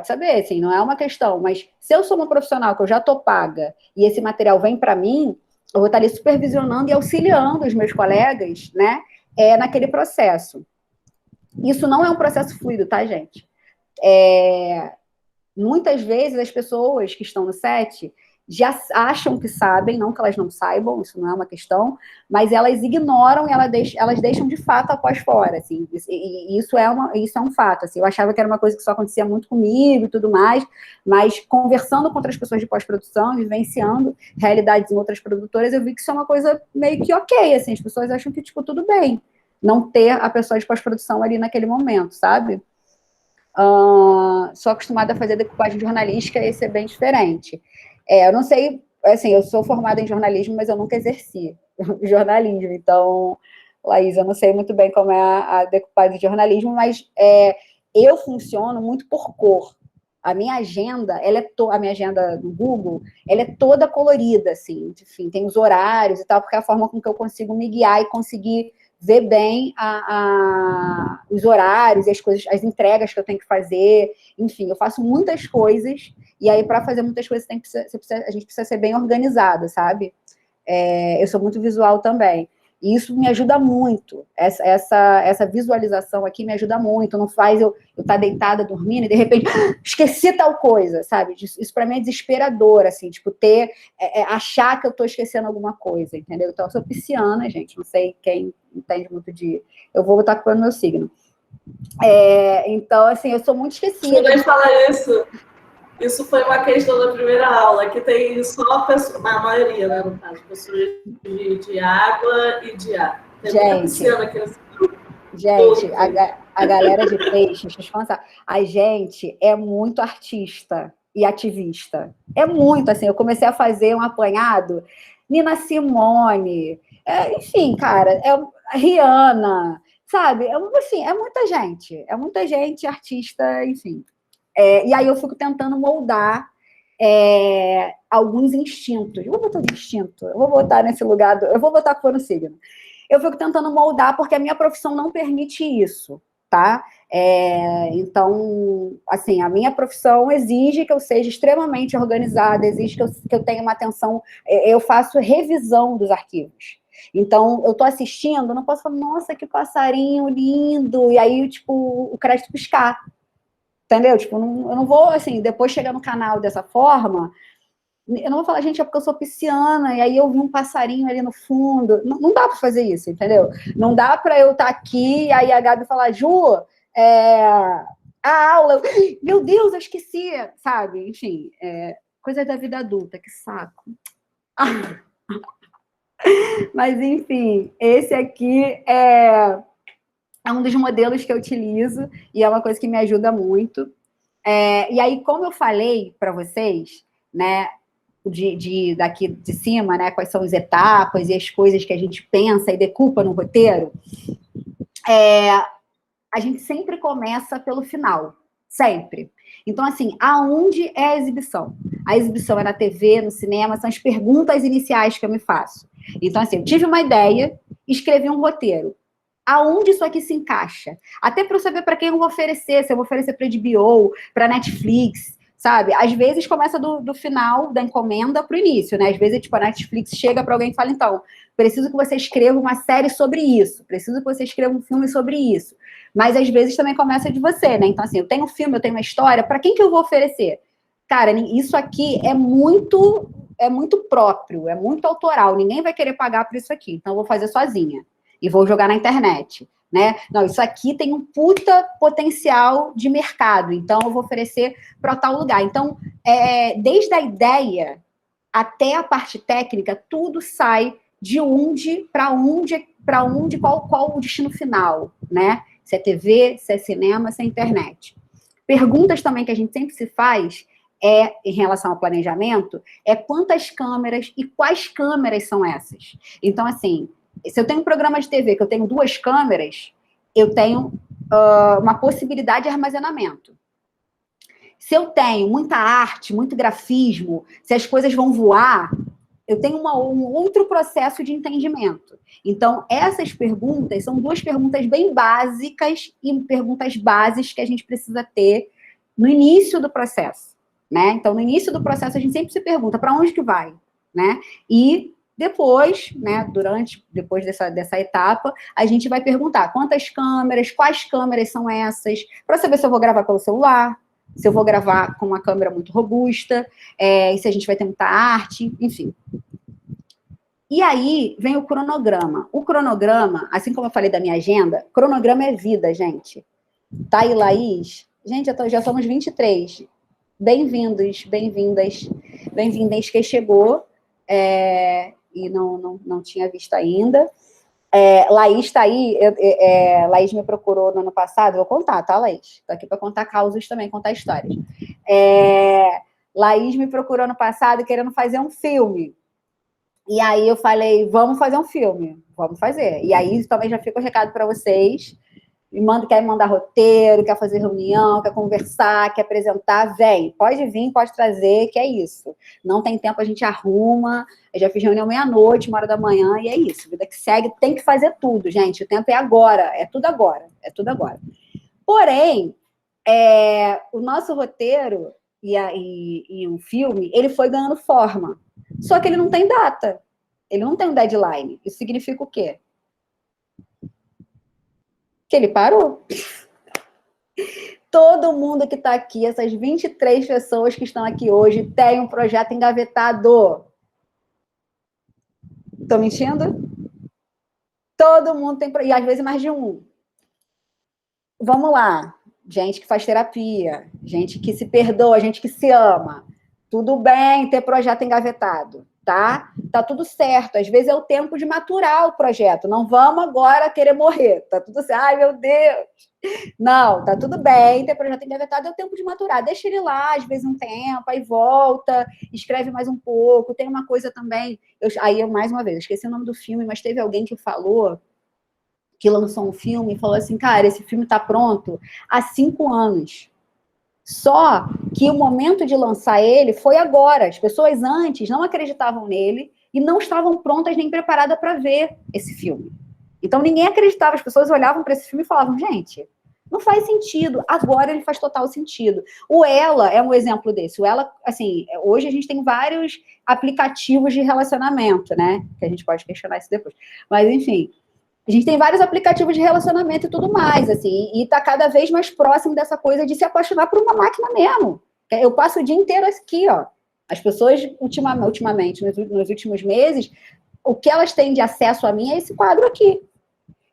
saber, assim, não é uma questão, mas se eu sou uma profissional que eu já estou paga e esse material vem para mim, eu vou estar ali supervisionando e auxiliando os meus colegas, né, naquele processo. Isso não é um processo fluido, tá, gente? Muitas vezes as pessoas que estão no set já acham que sabem, não que elas não saibam, isso não é uma questão, mas elas ignoram e elas deixam de fato a pós fora, assim, e isso é um fato, assim, eu achava que era uma coisa que só acontecia muito comigo e tudo mais, mas conversando com outras pessoas de pós-produção, vivenciando realidades em outras produtoras, eu vi que isso é uma coisa meio que ok, assim, as pessoas acham que, tipo, tudo bem não ter a pessoa de pós-produção ali naquele momento, sabe? Sou acostumada a fazer decupagem jornalística e isso é bem diferente. Eu não sei, assim, eu sou formada em jornalismo, mas eu nunca exerci jornalismo, então, Laís, eu não sei muito bem como é a decupagem de jornalismo, mas eu funciono muito por cor. A minha agenda, a minha agenda do Google, ela é toda colorida, assim, enfim, tem os horários e tal, porque é a forma com que eu consigo me guiar e conseguir ver bem os horários e as coisas, as entregas que eu tenho que fazer, enfim, eu faço muitas coisas, e aí para fazer muitas coisas a gente precisa ser bem organizada, sabe? Eu sou muito visual também, e isso me ajuda muito, essa visualização aqui me ajuda muito, não faz eu estar deitada, dormindo, e de repente, esqueci tal coisa, sabe? Isso para mim é desesperador, assim, tipo, achar que eu estou esquecendo alguma coisa, entendeu? Então, eu sou pisciana, gente, não sei quem entende muito eu vou botar com o meu signo. Então, assim, eu sou muito esquecida. Ninguém fala isso. Isso foi uma questão da primeira aula, que tem só pessoa, a maioria, né, no caso, pessoas de água e de ar. Tem muita pisciana aqui nesse grupo. Gente, a galera de peixe, deixa eu te contar, a gente é muito artista e ativista. É muito, assim, eu comecei a fazer um apanhado, Nina Simone, enfim, cara, Rihanna, sabe? Assim, é muita gente, artista, enfim. E aí eu fico tentando moldar alguns instintos. Eu vou botar de instinto, eu vou botar nesse lugar, eu vou botar cor no signo. Eu fico tentando moldar porque a minha profissão não permite isso, tá? Então, assim, a minha profissão exige que eu seja extremamente organizada, exige que eu tenha uma atenção, eu faço revisão dos arquivos. Então, eu tô assistindo, eu não posso falar, nossa, que passarinho lindo, e aí, tipo, o crédito piscar. Entendeu? Tipo, eu não vou, assim, depois chegar no canal dessa forma, eu não vou falar, gente, é porque eu sou pisciana, e aí eu vi um passarinho ali no fundo. Não dá para fazer isso, entendeu? Não dá para eu estar aqui, e aí a Gabi falar, Ju, a aula, meu Deus, eu esqueci, sabe? Enfim, coisa da vida adulta, que saco. Mas, enfim, esse aqui é um dos modelos que eu utilizo e é uma coisa que me ajuda muito. E aí, como eu falei para vocês, né, daqui de cima, né, quais são as etapas e as coisas que a gente pensa e decupa no roteiro, a gente sempre começa pelo final, sempre. Então, assim, aonde é a exibição? A exibição é na TV, no cinema, são as perguntas iniciais que eu me faço. Então, assim, eu tive uma ideia, escrevi um roteiro. Aonde isso aqui se encaixa? Até para eu saber para quem eu vou oferecer, se eu vou oferecer para HBO, para Netflix, sabe? Às vezes começa do final da encomenda para o início, né? Às vezes, tipo, a Netflix chega para alguém e fala, então, preciso que você escreva uma série sobre isso, preciso que você escreva um filme sobre isso. Mas às vezes também começa de você, né? Então, assim, eu tenho um filme, eu tenho uma história, para quem que eu vou oferecer? Cara, isso aqui é muito próprio, é muito autoral, ninguém vai querer pagar por isso aqui, então eu vou fazer sozinha e vou jogar na internet, né? Não, isso aqui tem um puta potencial de mercado, então eu vou oferecer para tal lugar. Então, desde a ideia até a parte técnica, tudo sai de onde, para onde, qual o destino final, né? Se é TV, se é cinema, se é internet. Perguntas também que a gente sempre se faz em relação ao planejamento, quantas câmeras e quais câmeras são essas. Então, assim, se eu tenho um programa de TV que eu tenho 2 câmeras, eu tenho uma possibilidade de armazenamento. Se eu tenho muita arte, muito grafismo, se as coisas vão voar, eu tenho um outro processo de entendimento. Então, essas perguntas são 2 perguntas bem básicas e perguntas básicas que a gente precisa ter no início do processo, né? Então, no início do processo, a gente sempre se pergunta para onde que vai, né? E depois, né, depois dessa etapa, a gente vai perguntar quantas câmeras, quais câmeras são essas, para saber se eu vou gravar pelo celular, se eu vou gravar com uma câmera muito robusta, e se a gente vai ter muita arte, enfim. E aí vem o cronograma. O cronograma, assim como eu falei da minha agenda, cronograma é vida, gente. Tá aí, Laís? Gente, já somos 23. Bem-vindos, bem-vindas, bem-vindas quem chegou e não tinha visto ainda. Laís está aí, Laís me procurou no ano passado, vou contar, tá, Laís? Estou aqui para contar causos também, contar histórias. Laís me procurou no passado querendo fazer um filme. E aí eu falei, vamos fazer um filme, vamos fazer. E aí também já fica o recado para vocês. Quer mandar roteiro, quer fazer reunião, quer conversar, quer apresentar, vem. Pode vir, pode trazer, que é isso. Não tem tempo, a gente arruma. Eu já fiz reunião meia-noite, 1h da manhã, e é isso. Vida que segue, tem que fazer tudo, gente. O tempo é agora, é tudo agora, é tudo agora. Porém, o nosso roteiro e o filme, ele foi ganhando forma. Só que ele não tem data. Ele não tem um deadline. Isso significa o quê? Que ele parou. Todo mundo que está aqui, essas 23 pessoas que estão aqui hoje, tem um projeto engavetado. Estou mentindo? Todo mundo tem, e às vezes mais de um. Vamos lá. Gente que faz terapia, gente que se perdoa, gente que se ama. Tudo bem ter projeto engavetado, tá? Tá tudo certo. Às vezes é o tempo de maturar o projeto. Não vamos agora querer morrer. Tá tudo certo. Ai, meu Deus. Não, tá tudo bem. Ter projeto engavetado é o tempo de maturar. Deixa ele lá, às vezes um tempo, aí volta, escreve mais um pouco. Tem uma coisa também. Mais uma vez, eu esqueci o nome do filme, mas teve alguém que falou, que lançou um filme e falou assim, cara, esse filme tá pronto há 5 anos. Só que o momento de lançar ele foi agora. As pessoas antes não acreditavam nele e não estavam prontas nem preparadas para ver esse filme. Então, ninguém acreditava. As pessoas olhavam para esse filme e falavam, gente, não faz sentido. Agora ele faz total sentido. O Ela é um exemplo desse. O Ela, assim, hoje a gente tem vários aplicativos de relacionamento, né? Que a gente pode questionar isso depois. Mas, enfim, a gente tem vários aplicativos de relacionamento e tudo mais, assim, e tá cada vez mais próximo dessa coisa de se apaixonar por uma máquina mesmo. Eu passo o dia inteiro aqui, ó. As pessoas, ultimamente, nos últimos meses, o que elas têm de acesso a mim é esse quadro aqui.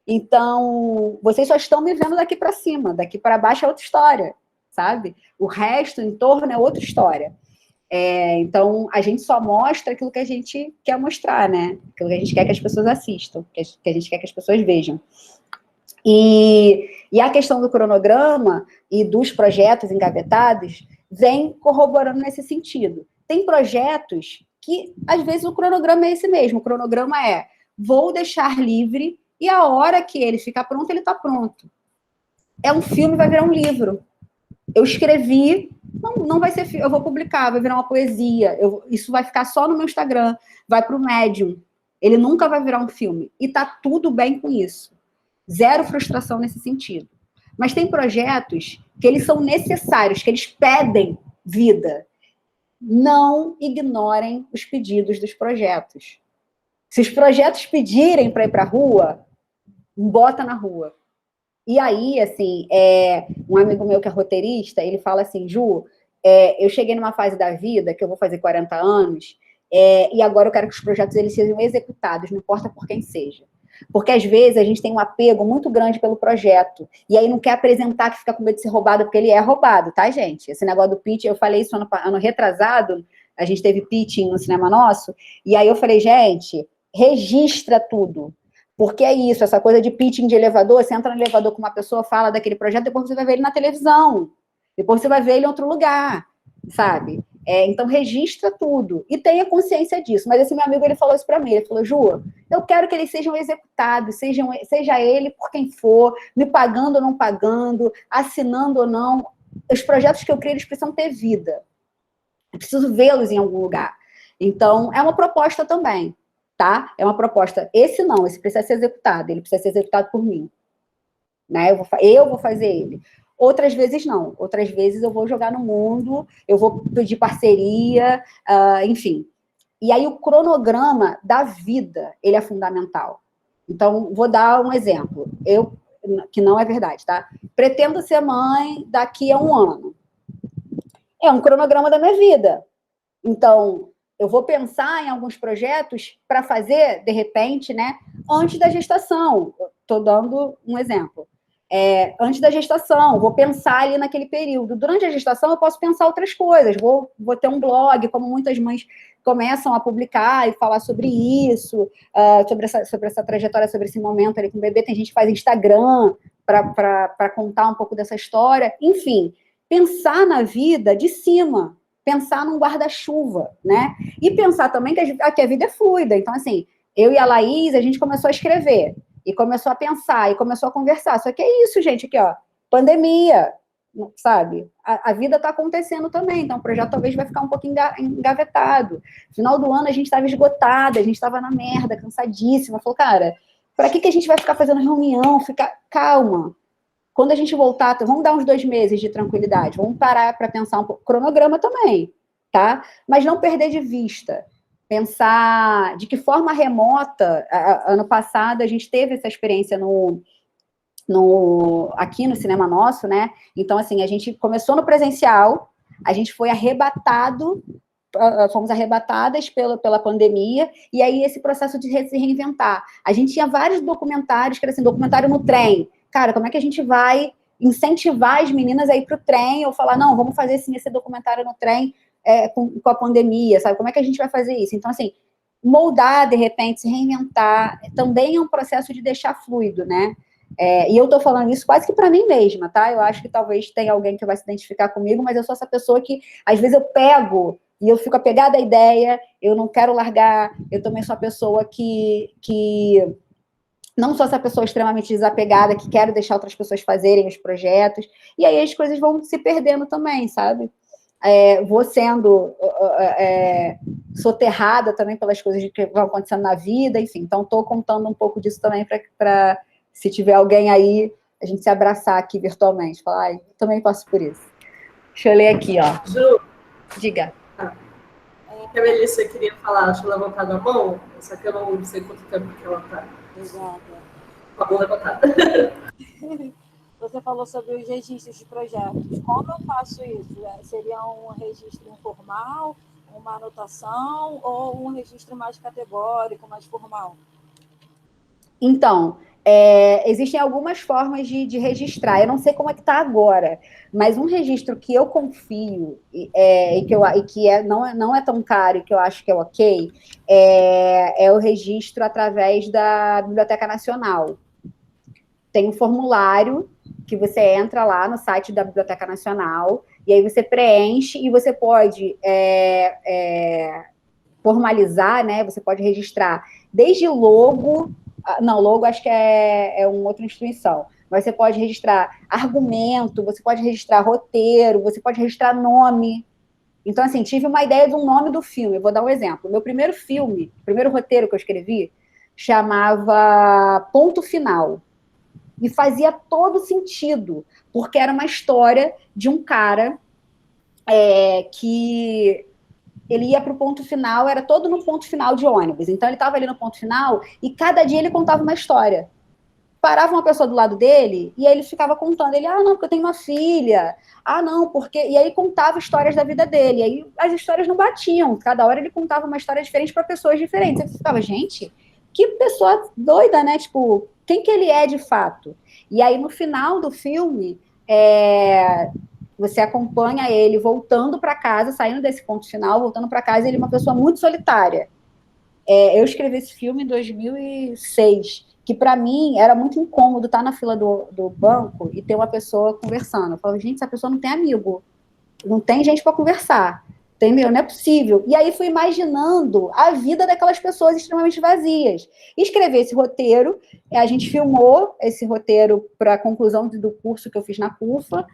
Então, vocês só estão me vendo daqui para cima, daqui para baixo é outra história, sabe? O resto, em torno, é outra história. Então, a gente só mostra aquilo que a gente quer mostrar, né? Aquilo que a gente quer que as pessoas assistam, que a gente quer que as pessoas vejam. E a questão do cronograma e dos projetos engavetados vem corroborando nesse sentido. Tem projetos que, às vezes, o cronograma é esse mesmo. O cronograma vou deixar livre e a hora que ele ficar pronto, ele está pronto. É um filme, vai virar um livro. Eu escrevi, não vai ser, eu vou publicar, vai virar uma poesia, isso vai ficar só no meu Instagram, vai para o Medium, Ele nunca vai virar um filme. E tá tudo bem com isso. Zero frustração nesse sentido. Mas tem projetos que eles são necessários, que eles pedem vida. Não ignorem os pedidos dos projetos. Se os projetos pedirem para ir para a rua, bota na rua. E aí, assim, um amigo meu que é roteirista, ele fala assim, Ju, eu cheguei numa fase da vida, que eu vou fazer 40 anos, e agora eu quero que os projetos eles sejam executados, não importa por quem seja. Porque, às vezes, a gente tem um apego muito grande pelo projeto, e aí não quer apresentar, que fica com medo de ser roubado, porque ele é roubado, tá, gente? Esse negócio do pitch, eu falei isso ano retrasado, a gente teve pitching no Cinema Nosso, e aí eu falei, gente, registra tudo. Porque é isso, essa coisa de pitching de elevador, você entra no elevador com uma pessoa, fala daquele projeto, depois você vai ver ele na televisão, depois você vai ver ele em outro lugar, sabe? Então, registra tudo e tenha consciência disso. Mas esse meu amigo, ele falou isso para mim, ele falou, Ju, eu quero que eles sejam executados, seja ele por quem for, me pagando ou não pagando, assinando ou não. Os projetos que eu crio, eles precisam ter vida. Eu preciso vê-los em algum lugar. Então, é uma proposta também. Tá? É uma proposta. Esse precisa ser executado. Ele precisa ser executado por mim. Né? Eu vou fazer ele. Outras vezes não. Outras vezes eu vou jogar no mundo, eu vou pedir parceria, enfim. E aí o cronograma da vida, ele é fundamental. Então, vou dar um exemplo. Que não é verdade, tá? Pretendo ser mãe daqui a 1 ano. É um cronograma da minha vida. Então, eu vou pensar em alguns projetos para fazer, de repente, né, antes da gestação. Estou dando um exemplo. Antes da gestação, vou pensar ali naquele período. Durante a gestação, eu posso pensar outras coisas. Vou ter um blog, como muitas mães começam a publicar e falar sobre isso, sobre essa trajetória, sobre esse momento ali com o bebê. Tem gente que faz Instagram para contar um pouco dessa história. Enfim, pensar na vida de cima. Pensar num guarda-chuva, né? E pensar também que a vida é fluida. Então, assim, eu e a Laís, a gente começou a escrever, e começou a pensar, e começou a conversar. Só que é isso, gente, aqui, ó, pandemia, sabe? A vida está acontecendo também, então o projeto talvez vai ficar um pouquinho engavetado. Final do ano, a gente estava esgotada, a gente estava na merda, cansadíssima. Falou, cara, para que a gente vai ficar fazendo reunião? Calma. Quando a gente voltar, vamos dar uns 2 meses de tranquilidade, vamos parar para pensar um pouco, cronograma também, tá? Mas não perder de vista, pensar de que forma remota, ano passado a gente teve essa experiência aqui no Cinema Nosso, né? Então, assim, a gente começou no presencial, a gente foi fomos arrebatadas pela pandemia, e aí esse processo de se reinventar. A gente tinha vários documentários, que era assim, documentário no trem. Cara, como é que a gente vai incentivar as meninas a ir para o trem, ou falar, não, vamos fazer sim, esse documentário no trem com a pandemia, sabe? Como é que a gente vai fazer isso? Então, assim, moldar, de repente, se reinventar, também é um processo de deixar fluido, né? E eu estou falando isso quase que para mim mesma, tá? Eu acho que talvez tenha alguém que vai se identificar comigo, mas eu sou essa pessoa que, às vezes, eu pego e eu fico apegada à ideia, eu não quero largar, eu também sou a pessoa que não sou essa pessoa extremamente desapegada, que quero deixar outras pessoas fazerem os projetos, e aí as coisas vão se perdendo também, sabe? Vou sendo soterrada também pelas coisas que vão acontecendo na vida, enfim, então estou contando um pouco disso também para se tiver alguém aí, a gente se abraçar aqui virtualmente, falar, ai, também passo por isso. Deixa eu ler aqui, ó. Ju, diga. A Melissa queria falar, deixa eu levantar a mão, só que eu não sei quanto tempo que ela está. Exato. Com a mão levantada. Você falou sobre os registros de projetos. Como eu faço isso? Seria um registro informal, uma anotação, ou um registro mais categórico, mais formal? Então, existem algumas formas de registrar. Eu não sei como é que está agora, mas um registro que eu confio e que não é tão caro e que eu acho que é ok é o registro através da Biblioteca Nacional. Tem um formulário que você entra lá no site da Biblioteca Nacional e aí você preenche e você pode formalizar, né? Você pode registrar desde logo. Não, logo acho que é uma outra instituição. Mas você pode registrar argumento, você pode registrar roteiro, você pode registrar nome, Então, assim, tive uma ideia de um nome do filme. Eu vou dar um exemplo. Meu primeiro filme, o primeiro roteiro que eu escrevi, chamava Ponto Final. E fazia todo sentido, porque era uma história de um cara que ele ia para o ponto final, era todo no ponto final de ônibus. Então, ele estava ali no ponto final e cada dia ele contava uma história. Parava uma pessoa do lado dele e aí ele ficava contando. Ele, não, porque eu tenho uma filha. Ah, não, porque... E aí contava histórias da vida dele. E aí as histórias não batiam. Cada hora ele contava uma história diferente para pessoas diferentes. Aí você ficava, gente, que pessoa doida, né? Tipo, quem que ele é de fato? E aí no final do filme, você acompanha ele voltando para casa, saindo desse ponto final, voltando para casa, e ele é uma pessoa muito solitária. Eu escrevi esse filme em 2006, que para mim era muito incômodo estar na fila do banco e ter uma pessoa conversando. Eu falo, gente, essa pessoa não tem amigo, não tem gente para conversar, entendeu? Não é possível. E aí fui imaginando a vida daquelas pessoas extremamente vazias. Escrevi esse roteiro, a gente filmou esse roteiro para a conclusão do curso que eu fiz na CUFA,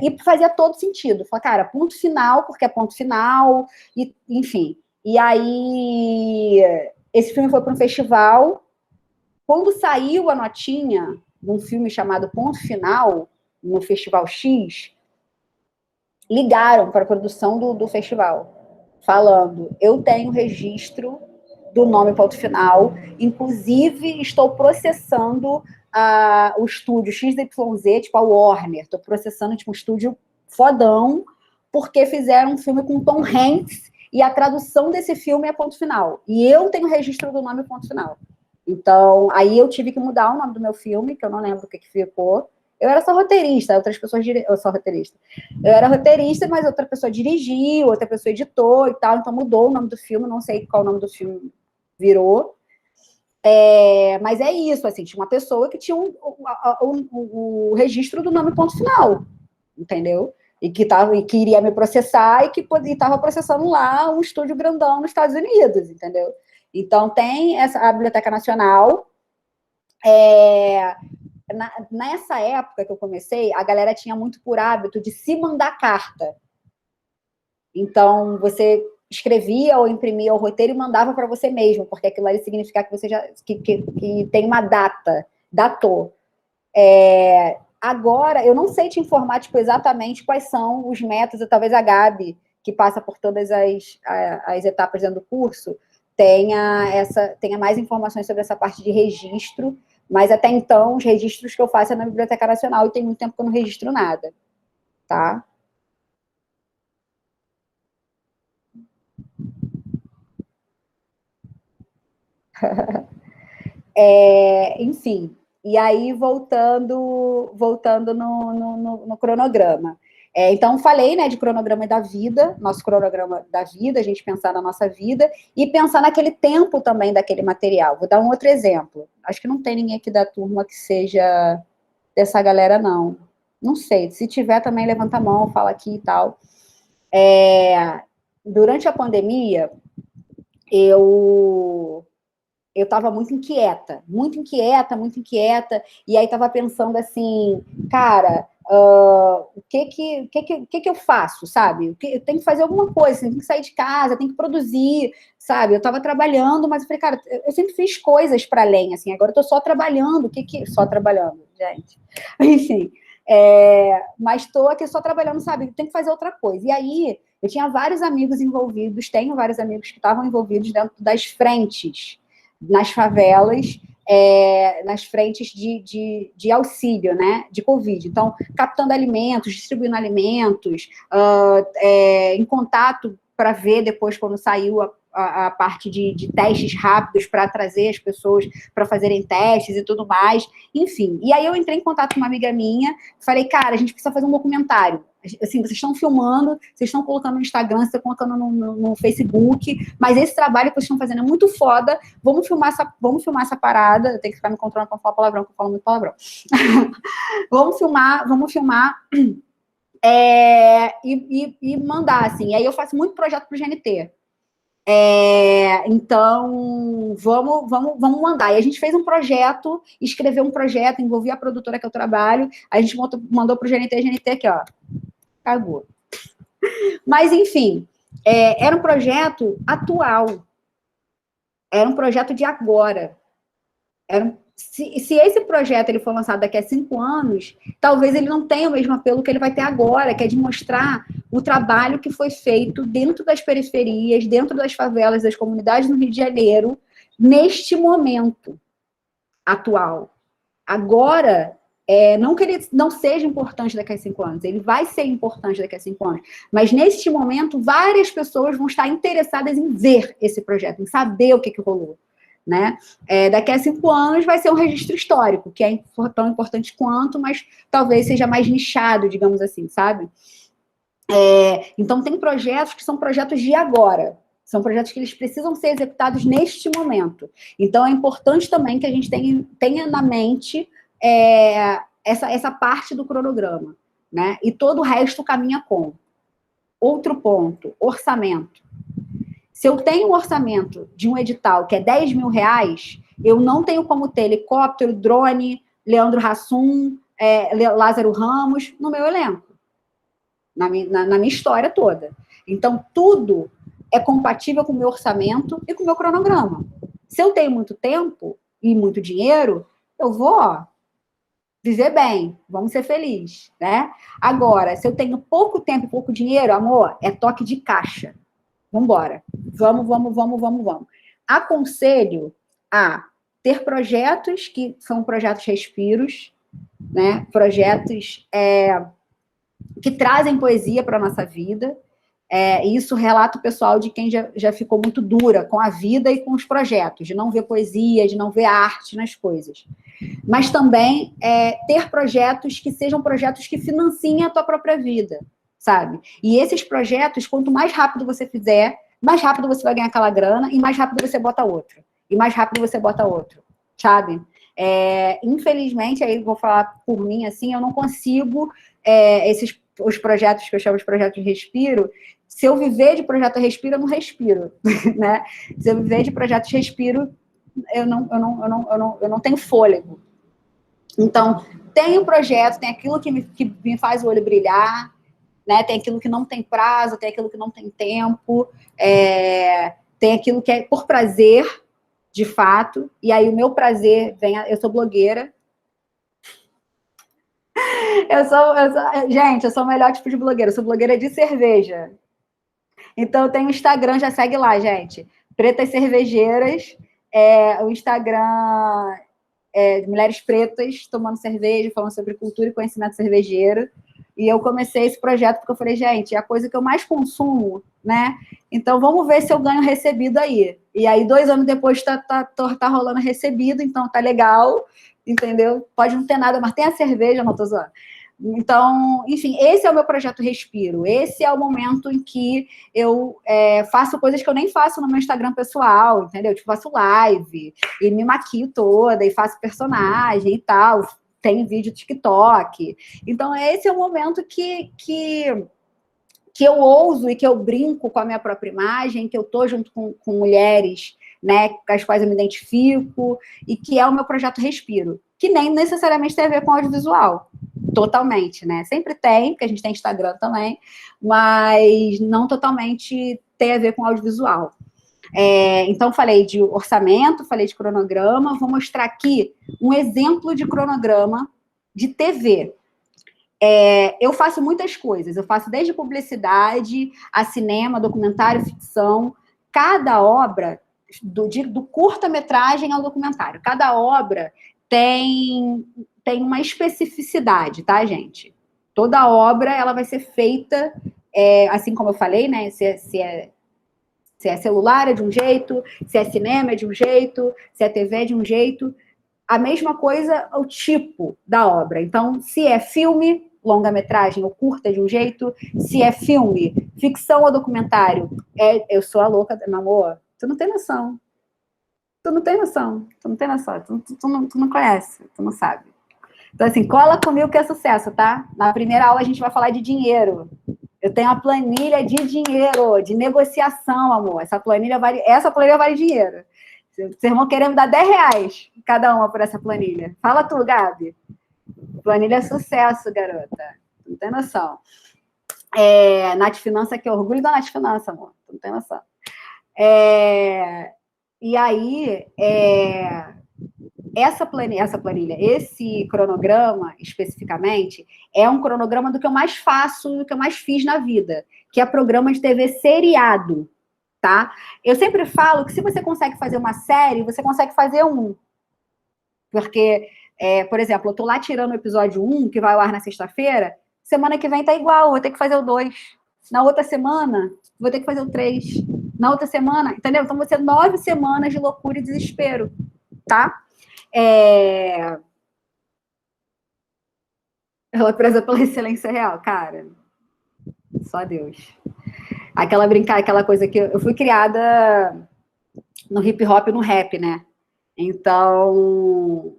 e fazia todo sentido. Falei, cara, ponto final, porque é ponto final, e, enfim. E aí, esse filme foi para um festival. Quando saiu a notinha de um filme chamado Ponto Final, no Festival X, ligaram para a produção do festival, falando, eu tenho registro do nome Ponto Final, inclusive estou processando o estúdio XYZ, tipo a Warner, estou processando tipo, um estúdio fodão, porque fizeram um filme com Tom Hanks e a tradução desse filme é Ponto Final. E eu tenho registro do nome Ponto Final. Então, aí eu tive que mudar o nome do meu filme, que eu não lembro o que ficou. Eu era só roteirista, outras pessoas eu sou roteirista. Eu era roteirista, mas outra pessoa dirigiu, outra pessoa editou e tal, então mudou o nome do filme, não sei qual o nome do filme virou. Mas é isso, assim, tinha uma pessoa que tinha o registro do nome Ponto Final, entendeu? E que iria me processar e que estava processando lá um estúdio grandão nos Estados Unidos, entendeu? Então, tem a Biblioteca Nacional. Nessa época que eu comecei, a galera tinha muito por hábito de se mandar carta. Então, você escrevia ou imprimia o roteiro e mandava para você mesmo, porque aquilo ali significava que você que tem uma data, datou. Agora, eu não sei te informar tipo, exatamente quais são os métodos, talvez a Gabi, que passa por todas as etapas dentro do curso, tenha mais informações sobre essa parte de registro, mas até então, os registros que eu faço é na Biblioteca Nacional e tem muito tempo que eu não registro nada, tá? Enfim, e aí voltando no cronograma. Então, falei, né, de cronograma da vida, nosso cronograma da vida, a gente pensar na nossa vida e pensar naquele tempo também daquele material. Vou dar um outro exemplo. Acho que não tem ninguém aqui da turma que seja dessa galera, não. Não sei, se tiver também levanta a mão, fala aqui e tal. Durante a pandemia, eu estava muito inquieta, e aí estava pensando assim, cara, o que eu faço, sabe? Eu tenho que fazer alguma coisa, tenho que sair de casa, tenho que produzir, sabe? Eu estava trabalhando, mas eu falei, cara, eu sempre fiz coisas para além, assim, agora eu estou só trabalhando, só trabalhando, gente? Enfim, mas estou aqui só trabalhando, sabe? Tem que fazer outra coisa. E aí, eu tinha vários amigos envolvidos, tenho vários amigos que estavam envolvidos dentro das frentes, nas favelas, nas frentes de auxílio, né, de Covid. Então, captando alimentos, distribuindo alimentos, em contato para ver depois, quando saiu a parte de testes rápidos para trazer as pessoas para fazerem testes e tudo mais, enfim. E aí eu entrei em contato com uma amiga minha, falei, cara, a gente precisa fazer um documentário. Assim, vocês estão filmando, vocês estão colocando no Instagram, vocês estão colocando no Facebook, mas esse trabalho que vocês estão fazendo é muito foda, vamos filmar essa parada, eu tenho que ficar me controlando para falar palavrão, porque eu falo muito palavrão. vamos filmar e mandar, assim. E aí eu faço muito projeto para o GNT. Então, vamos mandar. E a gente fez um projeto, escreveu um projeto, envolvi a produtora que eu trabalho, a gente mandou para o GNT, aqui, ó, cagou. Mas, enfim, era um projeto atual. Era um projeto de agora. Se esse projeto ele for lançado daqui a 5 anos, talvez ele não tenha o mesmo apelo que ele vai ter agora, que é de mostrar o trabalho que foi feito dentro das periferias, dentro das favelas, das comunidades no Rio de Janeiro, neste momento atual. Agora, não que ele não seja importante daqui a 5 anos, ele vai ser importante daqui a 5 anos, mas neste momento, várias pessoas vão estar interessadas em ver esse projeto, em saber o que rolou. Né? Daqui a 5 anos vai ser um registro histórico, que é tão importante quanto, mas talvez seja mais nichado, digamos assim, sabe? Então, tem projetos que são projetos de agora, são projetos que eles precisam ser executados neste momento. Então, é importante também que a gente tenha na mente essa parte do cronograma, né? E todo o resto caminha com. Outro ponto, orçamento. Se eu tenho um orçamento de um edital que é 10 mil reais, eu não tenho como ter helicóptero, drone, Leandro Hassum, Lázaro Ramos no meu elenco, na minha história toda. Então, tudo é compatível com o meu orçamento e com o meu cronograma. Se eu tenho muito tempo e muito dinheiro, eu vou viver bem, vamos ser felizes, né? Agora, se eu tenho pouco tempo e pouco dinheiro, amor, é toque de caixa. Vamos embora. Vamos. Aconselho a ter projetos que são projetos respiros, né? Projetos que trazem poesia para a nossa vida. Isso relato pessoal de quem já ficou muito dura com a vida e com os projetos, de não ver poesia, de não ver arte nas coisas. Mas também ter projetos que sejam projetos que financiem a tua própria vida, sabe? E esses projetos, quanto mais rápido você fizer, mais rápido você vai ganhar aquela grana e mais rápido você bota outro. E mais rápido você bota outro, sabe? Infelizmente, aí vou falar por mim, assim, eu não consigo os projetos que eu chamo de projetos de respiro. Se eu viver de projeto respiro, eu não respiro, né? Se eu viver de projetos respiro, eu não tenho fôlego. Então, tem o projeto, tem aquilo que me faz o olho brilhar, né? Tem aquilo que não tem prazo, tem aquilo que não tem tempo, tem aquilo que é por prazer, de fato, e aí o meu prazer vem... Eu sou blogueira. Gente, eu sou o melhor tipo de blogueira, eu sou blogueira de cerveja. Então, eu tenho um Instagram, já segue lá, gente. Pretas Cervejeiras, o Instagram de mulheres pretas tomando cerveja, falando sobre cultura e conhecimento cervejeiro. E eu comecei esse projeto porque eu falei, gente, é a coisa que eu mais consumo, né? Então, vamos ver se eu ganho recebido aí. E aí, 2 anos depois, tá rolando recebido, então tá legal, entendeu? Pode não ter nada, mas tem a cerveja, não tô zoando. Então, enfim, esse é o meu projeto Respiro. Esse é o momento em que eu faço coisas que eu nem faço no meu Instagram pessoal, entendeu? Tipo, faço live e me maquio toda e faço personagem e tal. Tem vídeo TikTok. Então, esse é o momento que eu ouso e que eu brinco com a minha própria imagem, que eu tô junto com mulheres, né, com as quais eu me identifico, e que é o meu projeto Respiro, que nem necessariamente tem a ver com audiovisual. Totalmente, né? Sempre tem, porque a gente tem Instagram também, mas não totalmente tem a ver com audiovisual. Então, falei de orçamento, falei de cronograma, vou mostrar aqui um exemplo de cronograma de TV. Eu faço muitas coisas, eu faço desde publicidade a cinema, documentário, ficção. Cada obra, do curta-metragem ao documentário, cada obra tem uma especificidade, tá, gente? Toda obra, ela vai ser feita, assim como eu falei, né, se é celular é de um jeito, se é cinema é de um jeito, se é TV é de um jeito. A mesma coisa, o tipo da obra. Então, se é filme, longa-metragem ou curta é de um jeito, se é filme, ficção ou documentário, eu sou a louca, meu amor, tu não tem noção. Tu não conhece, tu não sabe. Então, assim, cola comigo que é sucesso, tá? Na primeira aula a gente vai falar de dinheiro. Eu tenho uma planilha de dinheiro, de negociação, amor. Essa planilha vale dinheiro. Vocês vão querer me dar 10 reais cada uma por essa planilha. Fala tu, Gabi. Planilha é sucesso, garota. Não tem noção. Nath Finança, que é orgulho da Nath Finança, amor. Tu não tem noção. E aí, essa planilha, esse cronograma, especificamente, é um cronograma do que eu mais faço, do que eu mais fiz na vida, que é programa de TV seriado, tá? Eu sempre falo que se você consegue fazer uma série, você consegue fazer um. Porque, por exemplo, eu tô lá tirando o episódio 1, que vai ao ar na sexta-feira, semana que vem tá igual, vou ter que fazer o 2. Na outra semana, vou ter que fazer o 3. Na outra semana, entendeu? Então, vão ser 9 semanas de loucura e desespero, tá? Ela preza pela excelência real, cara. Só Deus. Aquela coisa que eu fui criada no hip hop e no rap, né? Então,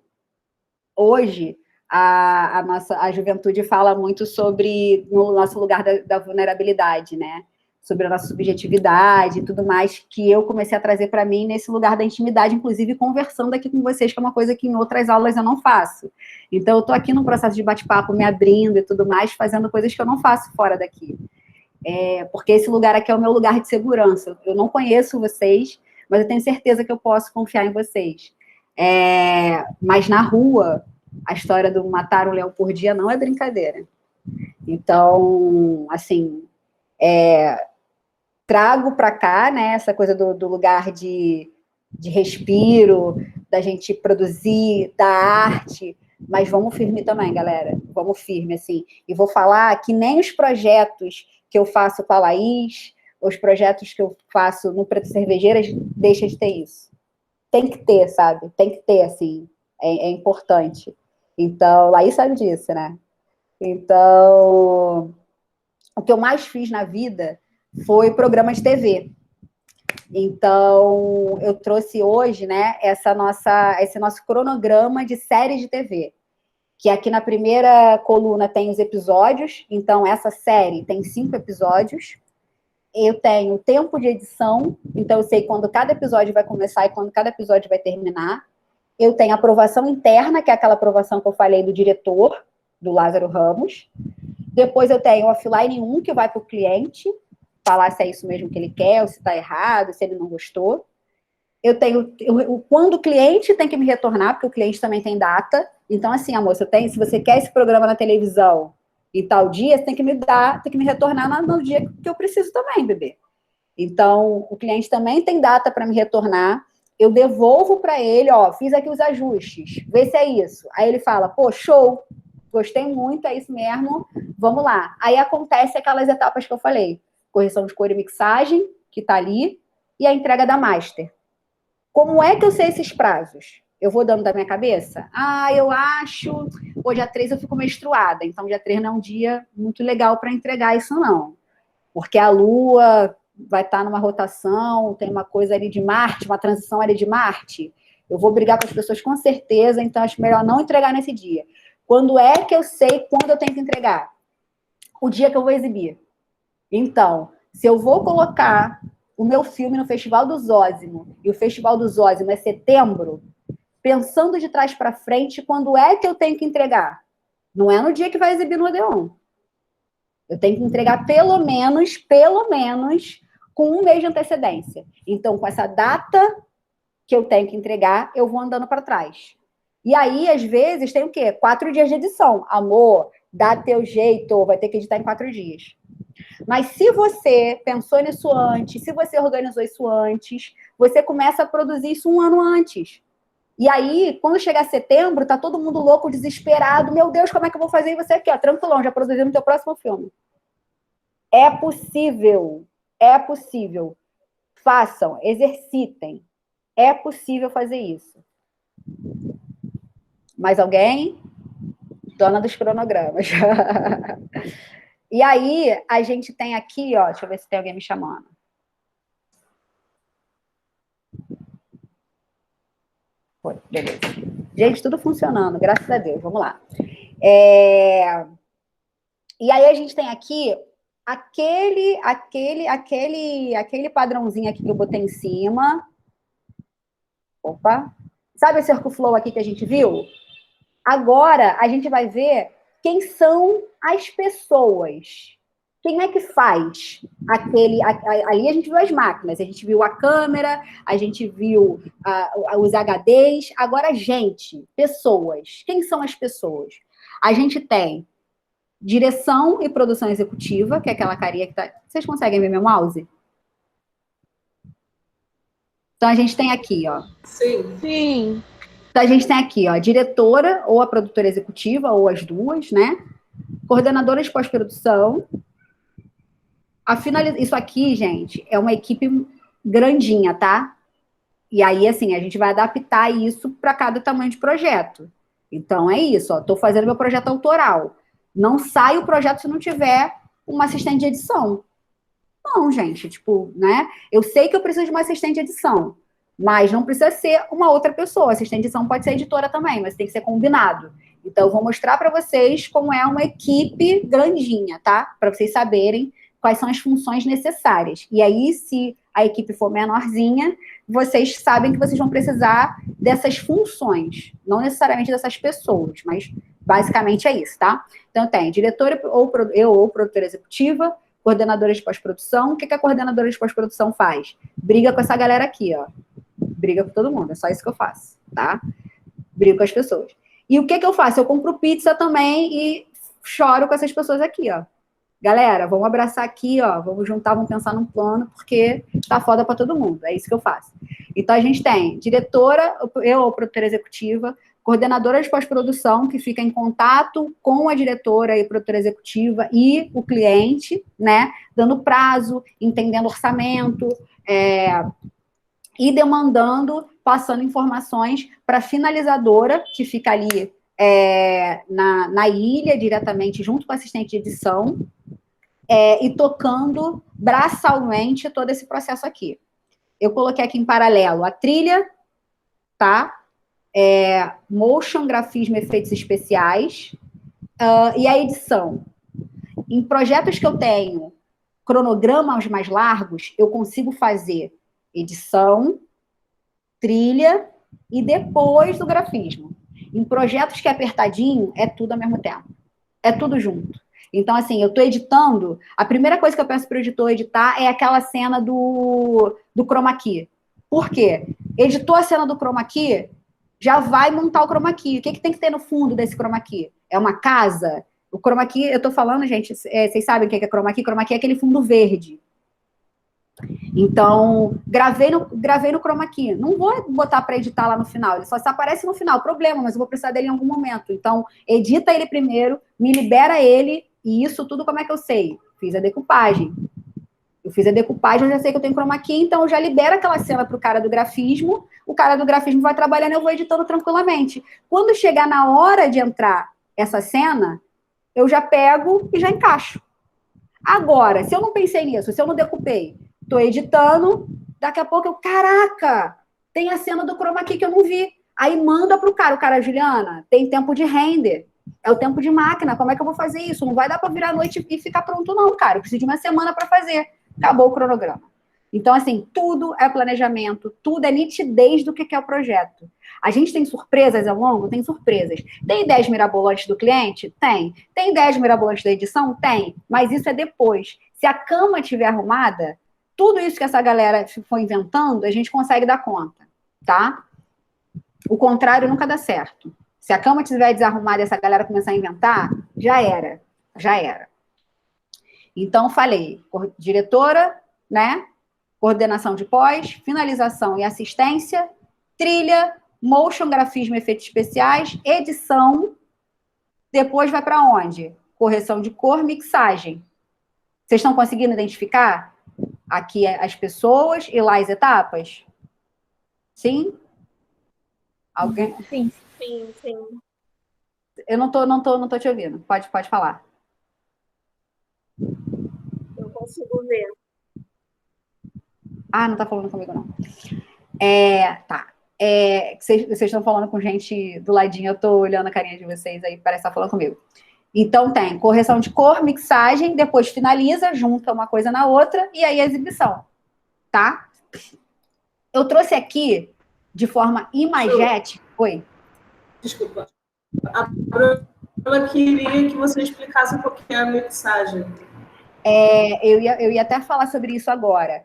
hoje, a juventude fala muito sobre no nosso lugar da vulnerabilidade, né? Sobre a nossa subjetividade e tudo mais, que eu comecei a trazer para mim nesse lugar da intimidade, inclusive conversando aqui com vocês, que é uma coisa que em outras aulas eu não faço. Então, eu estou aqui num processo de bate-papo, me abrindo e tudo mais, fazendo coisas que eu não faço fora daqui. Porque esse lugar aqui é o meu lugar de segurança. Eu não conheço vocês, mas eu tenho certeza que eu posso confiar em vocês. Mas na rua, a história do matar um leão por dia não é brincadeira. Então, assim, trago para cá, né, essa coisa do lugar de respiro, da gente produzir, da arte, mas vamos firme também, galera. Vamos firme, assim. E vou falar que nem os projetos que eu faço com a Laís, os projetos que eu faço no Preto Cervejeiras, deixa de ter isso. Tem que ter, sabe? Tem que ter, assim. É importante. Então, Laís sabe disso, né? Então, o que eu mais fiz na vida foi programa de TV. Então, eu trouxe hoje, né, esse nosso cronograma de séries de TV, que aqui na primeira coluna tem os episódios, então essa série tem 5 episódios, eu tenho tempo de edição, então eu sei quando cada episódio vai começar e quando cada episódio vai terminar, eu tenho aprovação interna, que é aquela aprovação que eu falei do diretor, do Lázaro Ramos, depois eu tenho offline 1, que vai para o cliente, falar se é isso mesmo que ele quer, ou se está errado, se ele não gostou. Eu tenho quando o cliente tem que me retornar, porque o cliente também tem data. Então, assim, amor, se você quer esse programa na televisão em tal dia, você tem que me retornar no dia que eu preciso também, bebê. Então, o cliente também tem data para me retornar. Eu devolvo para ele, ó, fiz aqui os ajustes, vê se é isso. Aí ele fala, pô, show, gostei muito, é isso mesmo, vamos lá. Aí acontece aquelas etapas que eu falei. Correção de cor e mixagem, que está ali, e a entrega da master. Como é que eu sei esses prazos? Eu vou dando da minha cabeça? Eu acho... Pô, dia 3 eu fico menstruada, então dia 3 não é um dia muito legal para entregar isso, não. Porque a Lua vai estar numa rotação, tem uma coisa ali de Marte, uma transição ali de Marte. Eu vou brigar com as pessoas com certeza, então acho melhor não entregar nesse dia. Quando é que eu sei quando eu tenho que entregar? O dia que eu vou exibir. Então, se eu vou colocar o meu filme no Festival do Zósimo, e o Festival do Zósimo é setembro, pensando de trás para frente, quando é que eu tenho que entregar? Não é no dia que vai exibir no Odeon. Eu tenho que entregar pelo menos, com 1 mês de antecedência. Então, com essa data que eu tenho que entregar, eu vou andando para trás. E aí, às vezes, tem o quê? 4 dias de edição. Amor, dá teu jeito, vai ter que editar em 4 dias. Mas se você pensou nisso antes, se você organizou isso antes, você começa a produzir isso 1 ano antes. E aí, quando chegar setembro, tá todo mundo louco, desesperado. Meu Deus, como é que eu vou fazer? E você aqui, ó, tranquilão, já produzindo o teu próximo filme. É possível. É possível. Façam, exercitem. É possível fazer isso. Mais alguém? Dona dos cronogramas. E aí, a gente tem aqui, ó, deixa eu ver se tem alguém me chamando. Foi, beleza. Gente, tudo funcionando, graças a Deus, vamos lá. E aí a gente tem aqui aquele padrãozinho aqui que eu botei em cima. Opa! Sabe esse workflow aqui que a gente viu? Agora, a gente vai ver quem são as pessoas. Quem é que faz aquele... Ali a gente viu as máquinas, a gente viu a câmera, a gente viu os HDs. Agora, gente, pessoas. Quem são as pessoas? A gente tem direção e produção executiva, que é aquela carinha que tá... Vocês conseguem ver meu mouse? Então, a gente tem aqui, ó. Sim. Sim. Então, a gente tem aqui, ó, a diretora ou a produtora executiva, ou as duas, né? Coordenadora de pós-produção. Isso aqui, gente, é uma equipe grandinha, tá? E aí, assim, a gente vai adaptar isso para cada tamanho de projeto. Então, é isso, ó. Tô fazendo meu projeto autoral. Não sai o projeto se não tiver uma assistente de edição. Não, gente, tipo, né? Eu sei que eu preciso de uma assistente de edição, mas não precisa ser uma outra pessoa. Assistente de edição pode ser editora também, mas tem que ser combinado. Então, eu vou mostrar para vocês como é uma equipe grandinha, tá? Para vocês saberem quais são as funções necessárias. E aí, se a equipe for menorzinha, vocês sabem que vocês vão precisar dessas funções, não necessariamente dessas pessoas, mas basicamente é isso, tá? Então, tem diretora ou produtora executiva, coordenadora de pós-produção. O que a coordenadora de pós-produção faz? Briga com essa galera aqui, ó. Briga com todo mundo, é só isso que eu faço, tá? Brigo com as pessoas. E o que eu faço? Eu compro pizza também e choro com essas pessoas aqui, ó. Galera, vamos abraçar aqui, ó, vamos juntar, vamos pensar num plano, porque tá foda pra todo mundo, é isso que eu faço. Então, a gente tem diretora, ou produtora executiva, coordenadora de pós-produção, que fica em contato com a diretora e produtora executiva e o cliente, né, dando prazo, entendendo orçamento, e demandando, passando informações para a finalizadora, que fica ali na ilha, diretamente junto com a assistente de edição, e tocando braçalmente todo esse processo aqui. Eu coloquei aqui em paralelo a trilha, tá? Motion, grafismo, efeitos especiais, e a edição. Em projetos que eu tenho cronogramas mais largos, eu consigo fazer edição, trilha e depois do grafismo. Em projetos que é apertadinho, é tudo ao mesmo tempo. É tudo junto. Então, assim, eu estou editando, a primeira coisa que eu peço para o editor editar é aquela cena do chroma key. Por quê? Editou a cena do chroma key, já vai montar o chroma key. O que tem que ter no fundo desse chroma key? É uma casa? O chroma key, eu estou falando, gente, vocês sabem o que é chroma key? Chroma key é aquele fundo verde. Então, gravei no chroma key. Não vou botar para editar lá no final, ele só se aparece no final, problema, mas eu vou precisar dele em algum momento. Então, edita ele primeiro, me libera ele, e isso tudo como é que eu sei? Fiz a decupagem. Eu fiz a decupagem, eu já sei que eu tenho chroma key, então eu já libero aquela cena para o cara do grafismo, o cara do grafismo vai trabalhando e eu vou editando tranquilamente. Quando chegar na hora de entrar essa cena, eu já pego e já encaixo. Agora, se eu não pensei nisso, se eu não decupei, estou editando, daqui a pouco eu, caraca, tem a cena do chroma key que eu não vi. Aí manda para o cara, Juliana, tem tempo de render, é o tempo de máquina, como é que eu vou fazer isso? Não vai dar para virar a noite e ficar pronto não, cara, eu preciso de uma semana para fazer. Acabou o cronograma. Então, assim, tudo é planejamento, tudo é nitidez do que é o projeto. A gente tem surpresas ao longo? Tem surpresas. Tem ideias mirabolantes do cliente? Tem. Tem ideias mirabolantes da edição? Tem. Mas isso é depois. Se a cama estiver arrumada, tudo isso que essa galera foi inventando, a gente consegue dar conta, tá? O contrário nunca dá certo. Se a cama estiver desarrumada e essa galera começar a inventar, já era. Já era. Então, falei, diretora, né? Coordenação de pós, finalização e assistência, trilha, motion, grafismo, efeitos especiais, edição, depois vai para onde? Correção de cor, mixagem. Vocês estão conseguindo identificar aqui as pessoas e lá as etapas? Sim? Alguém? Sim. Sim, sim. Eu não tô te ouvindo. Pode falar. Eu consigo ver. Ah, não tá falando comigo, não. Tá. Vocês estão falando com gente do ladinho, eu tô olhando a carinha de vocês aí, parece que tá falando comigo. Então, tem correção de cor, mixagem, depois finaliza, junta uma coisa na outra, e aí a exibição, tá? Eu trouxe aqui, de forma imagética... Oi? Desculpa. A Bruna queria que você explicasse um pouquinho a mixagem. Eu ia até falar sobre isso agora.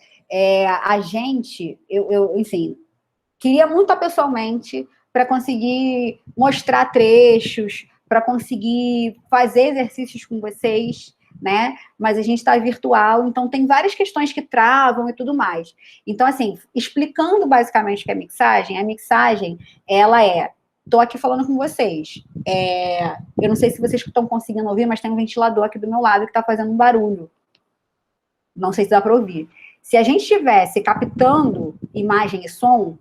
A gente, enfim, queria muito pessoalmente para conseguir mostrar trechos, para conseguir fazer exercícios com vocês, né? Mas a gente está virtual, então tem várias questões que travam e tudo mais. Então, assim, explicando basicamente o que é a mixagem, ela Estou aqui falando com vocês. Eu não sei se vocês estão conseguindo ouvir, mas tem um ventilador aqui do meu lado que está fazendo um barulho. Não sei se dá para ouvir. Se a gente estivesse captando imagem e som,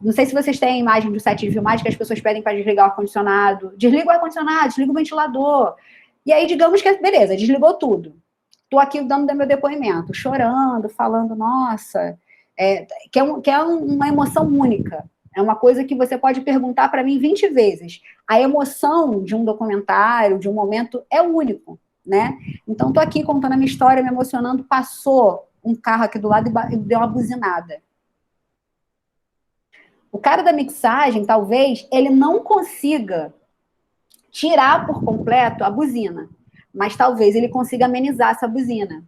não sei se vocês têm a imagem do set de filmagem que as pessoas pedem para desligar o ar-condicionado. Desliga o ar-condicionado, desliga o ventilador. E aí, digamos que, beleza, desligou tudo. Estou aqui dando meu depoimento, chorando, falando, nossa, que é uma emoção única. É uma coisa que você pode perguntar para mim 20 vezes. A emoção de um documentário, de um momento, é único, né? Então, estou aqui contando a minha história, me emocionando, passou um carro aqui do lado e deu uma buzinada. O cara da mixagem, talvez, ele não consiga tirar por completo a buzina, mas talvez ele consiga amenizar essa buzina.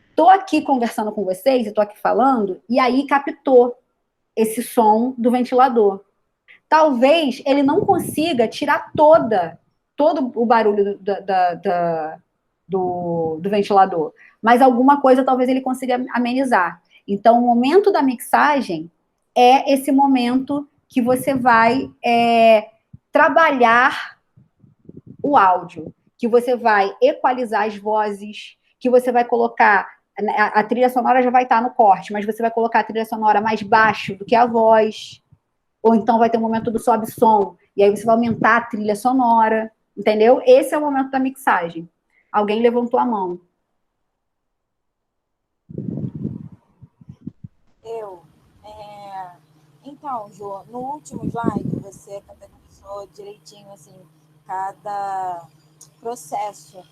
Estou aqui conversando com vocês, estou aqui falando, e aí captou esse som do ventilador. Talvez ele não consiga tirar todo o barulho do ventilador, mas alguma coisa talvez ele consiga amenizar. Então, o momento da mixagem é esse momento que você vai trabalhar o áudio, que você vai equalizar as vozes, que você vai colocar... A trilha sonora já vai estar no corte, mas você vai colocar a trilha sonora mais baixo do que a voz, ou então vai ter um momento do sobe-som, e aí você vai aumentar a trilha sonora, entendeu? Esse é o momento da mixagem. Alguém levantou a mão. Então, Jo, no último slide, você categorizou direitinho, assim, cada processo.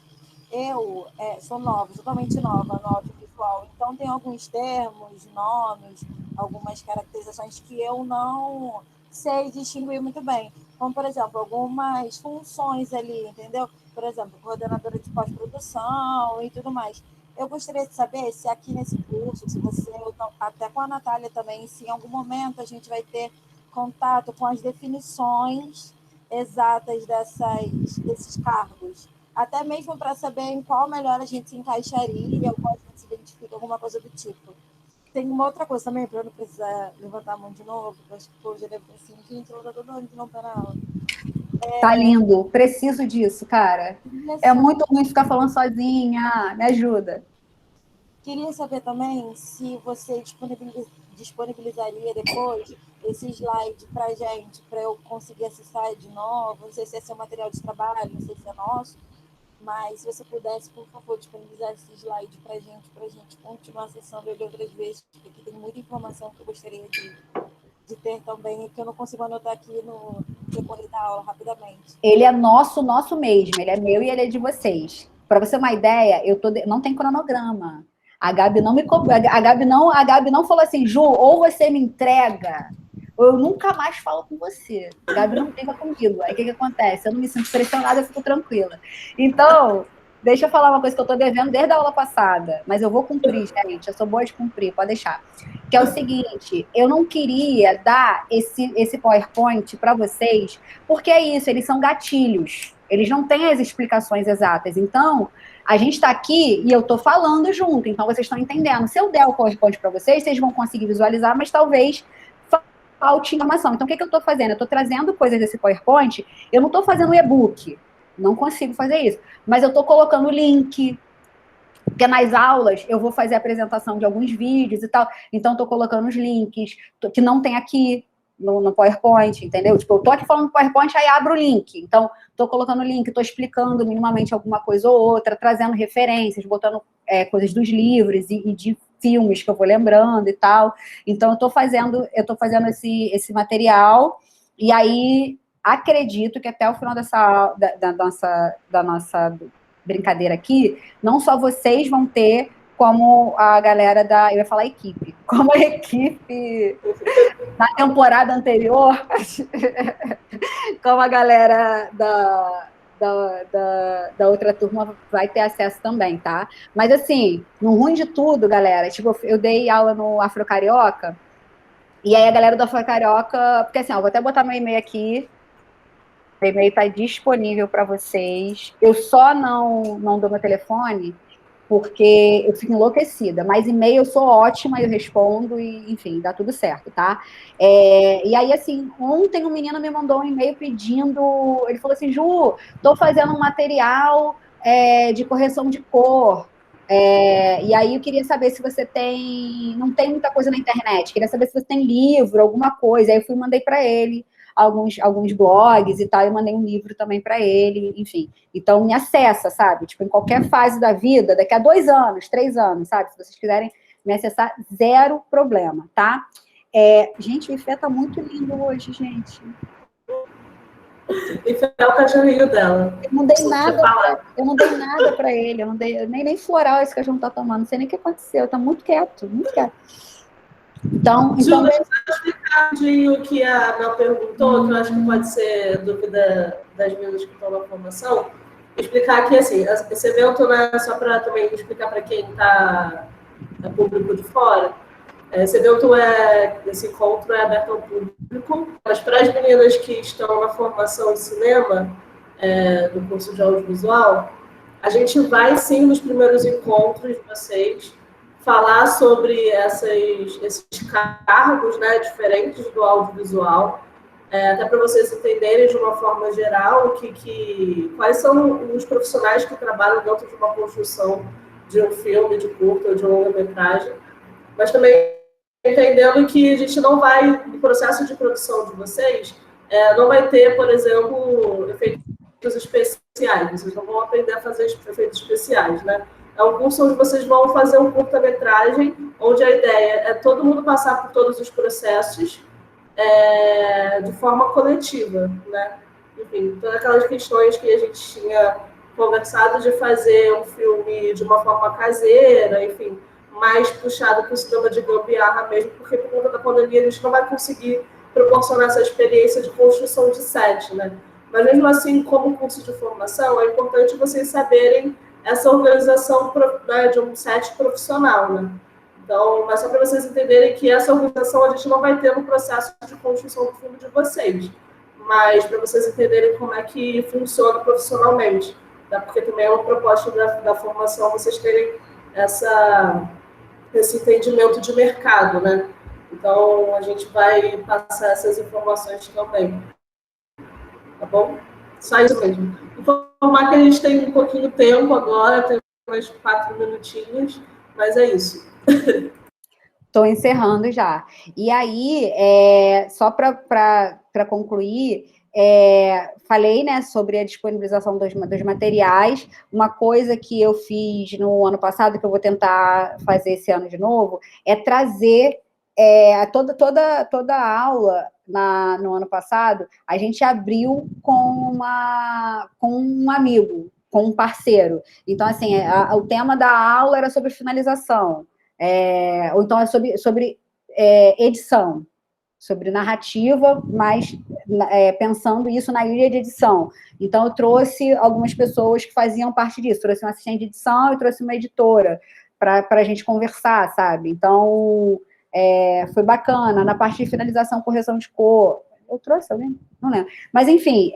Eu sou nova, totalmente nova no audiovisual, então tem alguns termos, nomes, algumas caracterizações que eu não sei distinguir muito bem. Como, por exemplo, algumas funções ali, entendeu? Por exemplo, coordenadora de pós-produção e tudo mais. Eu gostaria de saber se aqui nesse curso, se você, até com a Natália também, se em algum momento a gente vai ter contato com as definições exatas desses cargos. Até mesmo para saber em qual melhor a gente se encaixaria, ou qual a gente se identifica, alguma coisa do tipo. Tem uma outra coisa também, para eu não precisar levantar a mão de novo, porque acho que o povo já deve ter assim, gente, ela está todo ano que não está na aula. Tá lindo, preciso disso, cara. É muito ruim ficar falando sozinha, me ajuda. Queria saber também se você disponibilizaria depois esse slide para a gente, para eu conseguir acessar de novo. Não sei se é seu material de trabalho, não sei se é nosso, mas se você pudesse, por favor, disponibilizar esse slide para a gente continuar acessando ele outras vezes, porque tem muita informação que eu gostaria de ter também, e que eu não consigo anotar aqui no decorrer da aula rapidamente. Ele é nosso mesmo, ele é meu e ele é de vocês. Para você ter uma ideia, não tem cronograma. A Gabi não me a Gabi não falou assim, Ju, ou você me entrega, ou eu nunca mais falo com você. A Gabi não briga comigo. Aí o que acontece? Eu não me sinto pressionada, eu fico tranquila. Então, deixa eu falar uma coisa que eu estou devendo desde a aula passada, mas eu vou cumprir, gente. Eu sou boa de cumprir, pode deixar. Que é o seguinte, eu não queria dar esse PowerPoint para vocês, porque é isso, eles são gatilhos. Eles não têm as explicações exatas. Então, a gente está aqui e eu estou falando junto, então vocês estão entendendo. Se eu der o PowerPoint para vocês, vocês vão conseguir visualizar, mas talvez falte informação. Então, o que eu estou fazendo? Eu estou trazendo coisas desse PowerPoint, eu não estou fazendo e-book, não consigo fazer isso, mas eu estou colocando link, porque nas aulas eu vou fazer a apresentação de alguns vídeos e tal, então estou colocando os links que não tem aqui no PowerPoint, entendeu? Tipo, eu estou aqui falando no PowerPoint, aí abro o link. Então, estou colocando o link, estou explicando minimamente alguma coisa ou outra, trazendo referências, botando coisas dos livros e de filmes que eu vou lembrando e tal. Então, eu estou fazendo esse material, e aí acredito que até o final da nossa brincadeira aqui, não só vocês vão ter, como a galera eu ia falar equipe, como a equipe na temporada anterior, como a galera da outra turma vai ter acesso também, tá? Mas, assim, no ruim de tudo, galera, tipo, eu dei aula no Afro Carioca, e aí a galera do Afro Carioca, porque assim, ó, vou até botar meu e-mail aqui, o e-mail está disponível para vocês. Eu só não dou meu telefone porque eu fico enlouquecida. Mas e-mail eu sou ótima, eu respondo e, enfim, dá tudo certo, tá? E aí, assim, ontem um menino me mandou um e-mail pedindo... Ele falou assim, Ju, estou fazendo um material de correção de cor. E aí eu queria saber se você tem... Não tem muita coisa na internet. Queria saber se você tem livro, alguma coisa. Aí eu fui e mandei para ele alguns blogs e tal, eu mandei um livro também para ele, enfim. Então, me acessa, sabe? Tipo, em qualquer fase da vida, daqui a 2 anos, 3 anos, sabe? Se vocês quiserem me acessar, zero problema, tá? Gente, o Ifé tá muito lindo hoje, gente. Ifé é o cachorrinho dela. Eu não dei nada para ele, eu não dei nem floral esse cachorro tá tomando, não sei nem o que aconteceu, tá muito quieto, muito quieto. Então deixa eu explicar o que a Mel perguntou, que eu acho que pode ser dúvida das meninas que estão na formação. Explicar aqui, assim, esse evento, né, só para também explicar para quem está público de fora, esse evento esse encontro é aberto ao público, mas para as meninas que estão na formação em cinema, do curso de audiovisual, a gente vai, sim, nos primeiros encontros de vocês, falar sobre esses cargos, né, diferentes do audiovisual, até para vocês entenderem de uma forma geral quais são os profissionais que trabalham dentro de uma construção de um filme, de curta ou de longa-metragem, mas também entendendo que a gente não vai, no processo de produção de vocês, não vai ter, por exemplo, efeitos especiais, vocês não vão aprender a fazer efeitos especiais, né? É um curso onde vocês vão fazer um curta-metragem, onde a ideia é todo mundo passar por todos os processos de forma coletiva, né? Enfim, todas aquelas questões que a gente tinha conversado de fazer um filme de uma forma caseira, enfim, mais puxado para o cinema de gambiarra mesmo, porque por conta da pandemia a gente não vai conseguir proporcionar essa experiência de construção de set, né? Mas mesmo assim, como curso de formação, é importante vocês saberem essa organização, né, de um set profissional, né? Então, mas só para vocês entenderem que essa organização a gente não vai ter no processo de construção do filme de vocês, mas para vocês entenderem como é que funciona profissionalmente, tá? Porque também é uma proposta da formação vocês terem esse entendimento de mercado, né? Então, a gente vai passar essas informações também, tá bom? Só isso mesmo. Informar que a gente tem um pouquinho de tempo agora, tem mais 4 minutinhos, mas é isso. Estou encerrando já. E aí, só para concluir, falei, né, sobre a disponibilização dos materiais. Uma coisa que eu fiz no ano passado, que eu vou tentar fazer esse ano de novo, é trazer toda a aula no ano passado, a gente abriu com um amigo, com um parceiro. Então, assim, o tema da aula era sobre finalização, ou então é sobre edição, sobre narrativa, mas pensando isso na ilha de edição. Então, eu trouxe algumas pessoas que faziam parte disso, trouxe um assistente de edição e trouxe uma editora para a gente conversar, sabe? Então, foi bacana. Na parte de finalização, correção de cor, eu trouxe alguém? Não lembro. Mas, enfim,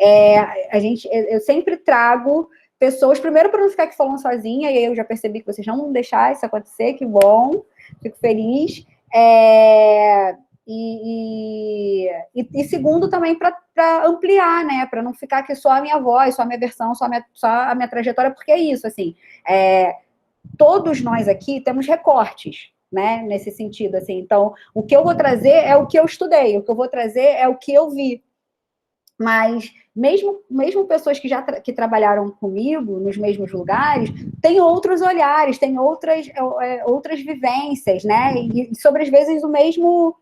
eu sempre trago pessoas, primeiro para não ficar aqui falando sozinha, e aí eu já percebi que vocês não vão deixar isso acontecer, que bom, fico feliz. E segundo, também para ampliar, né? Para não ficar aqui só a minha voz, só a minha versão, só a minha trajetória, porque é isso, assim, todos nós aqui temos recortes, né? Nesse sentido, assim. Então, o que eu vou trazer é o que eu estudei, o que eu vou trazer é o que eu vi. Mas mesmo pessoas que trabalharam comigo nos mesmos lugares, têm outros olhares, têm outras vivências, né? E sobre, às vezes, o mesmo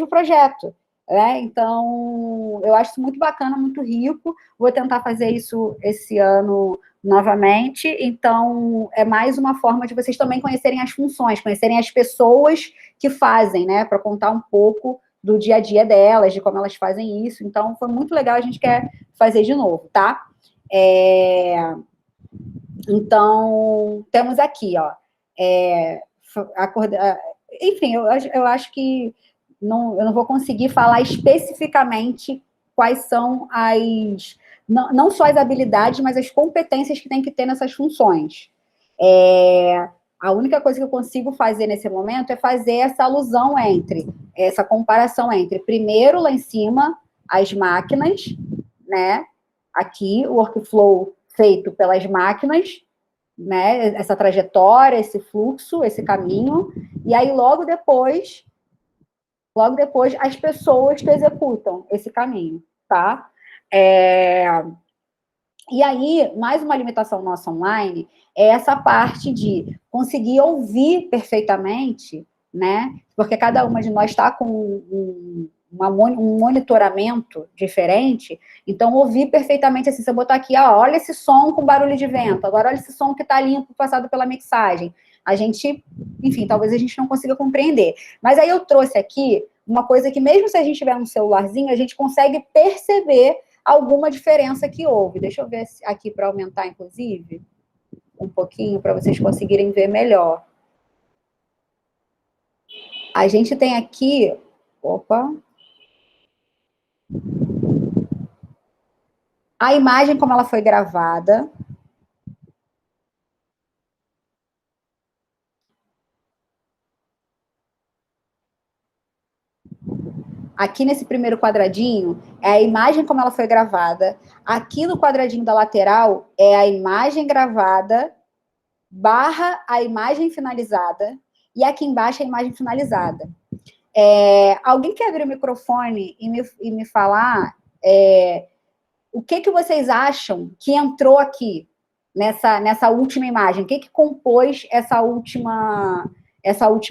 projeto, né? Então, eu acho isso muito bacana, muito rico. Vou tentar fazer isso esse ano novamente. Então, é mais uma forma de vocês também conhecerem as funções, conhecerem as pessoas que fazem, né? Para contar um pouco do dia a dia delas, de como elas fazem isso. Então, foi muito legal, a gente quer fazer de novo, tá? Então, temos aqui, ó, enfim, eu acho que eu não vou conseguir falar especificamente quais são não só as habilidades, mas as competências que tem que ter nessas funções. A única coisa que eu consigo fazer nesse momento é fazer essa alusão essa comparação entre, primeiro, lá em cima, as máquinas, né? Aqui, o workflow feito pelas máquinas, né? Essa trajetória, esse fluxo, esse caminho, e aí logo depois as pessoas que executam esse caminho, tá? E aí, mais uma limitação nossa online é essa parte de conseguir ouvir perfeitamente, né? Porque cada uma de nós está com um monitoramento diferente, então ouvir perfeitamente, assim, se eu botar aqui, ó, olha esse som com barulho de vento, agora olha esse som que está limpo, passado pela mixagem. A gente, enfim, talvez a gente não consiga compreender. Mas aí eu trouxe aqui uma coisa que mesmo se a gente tiver um celularzinho, a gente consegue perceber alguma diferença que houve. Deixa eu ver aqui para aumentar, inclusive, um pouquinho, para vocês conseguirem ver melhor. A gente tem aqui... Opa! A imagem como ela foi gravada. Aqui nesse primeiro quadradinho é a imagem como ela foi gravada. Aqui no quadradinho da lateral é a imagem gravada barra a imagem finalizada. E aqui embaixo é a imagem finalizada. Alguém quer abrir o microfone e me falar o que vocês acham que entrou aqui nessa última imagem? O que compôs essa última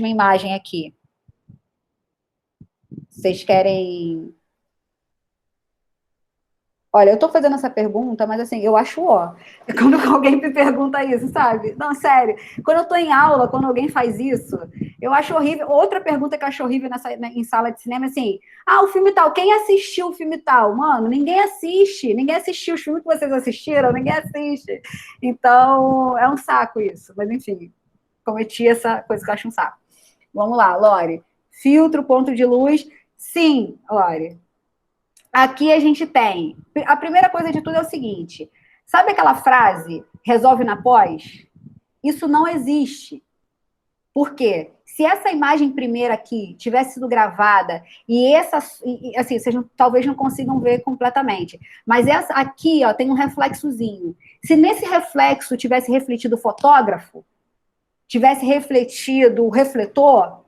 imagem aqui? Vocês querem... Olha, eu tô fazendo essa pergunta, mas assim, eu acho quando alguém me pergunta isso, sabe? Não, sério. Quando eu tô em aula, quando alguém faz isso, eu acho horrível. Outra pergunta que eu acho horrível em sala de cinema é assim, o filme tal, quem assistiu o filme tal? Mano, ninguém assiste. Ninguém assistiu os filmes que vocês assistiram, ninguém assiste. Então, é um saco isso. Mas, enfim, cometi essa coisa que eu acho um saco. Vamos lá, Lore. Filtro, ponto de luz. Sim, Lore. Aqui a gente tem... A primeira coisa de tudo é o seguinte. Sabe aquela frase, resolve na pós? Isso não existe. Por quê? Se essa imagem primeira aqui tivesse sido gravada e assim, vocês talvez não consigam ver completamente, mas essa aqui, ó, tem um reflexozinho. Se nesse reflexo tivesse refletido o fotógrafo, tivesse refletido o refletor,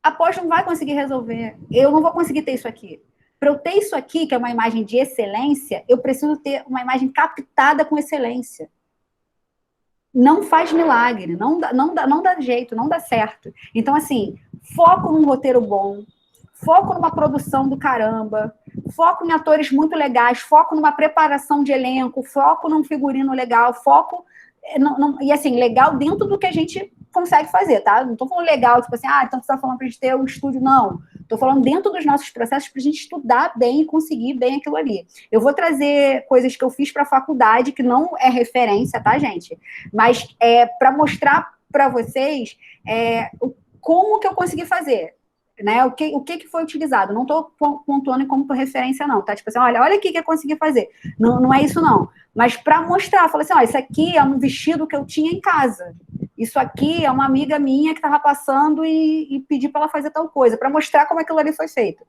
a pós não vai conseguir resolver. Eu não vou conseguir ter isso aqui. Para eu ter isso aqui, que é uma imagem de excelência, eu preciso ter uma imagem captada com excelência. Não faz milagre, não dá jeito, não dá certo. Então, assim, foco num roteiro bom, foco numa produção do caramba, foco em atores muito legais, foco numa preparação de elenco, foco num figurino legal, foco... e assim, legal dentro do que a gente consegue fazer, tá? Não tô falando legal, tipo assim, então você tá falando pra gente ter um estúdio, não. Tô falando dentro dos nossos processos pra gente estudar bem e conseguir bem aquilo ali. Eu vou trazer coisas que eu fiz pra faculdade, que não é referência, tá, gente? Mas pra mostrar pra vocês como que eu consegui fazer, né? O que foi utilizado. Não tô pontuando como referência, não, tá? Tipo assim, olha aqui que eu consegui fazer. Não é isso, não. Mas pra mostrar, falei assim, isso aqui é um vestido que eu tinha em casa. Isso aqui é uma amiga minha que estava passando e pedi para ela fazer tal coisa, para mostrar como aquilo ali foi feito.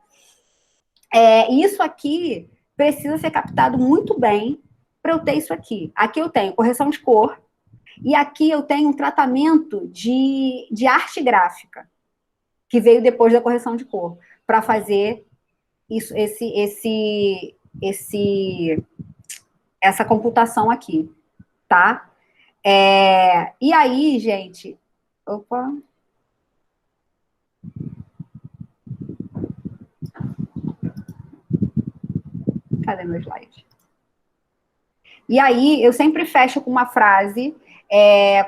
Isso aqui precisa ser captado muito bem para eu ter isso aqui. Aqui eu tenho correção de cor e aqui eu tenho um tratamento de arte gráfica, que veio depois da correção de cor, para fazer isso, essa computação aqui, tá? E aí, gente... Opa! Cadê meu slide? E aí, eu sempre fecho com uma frase.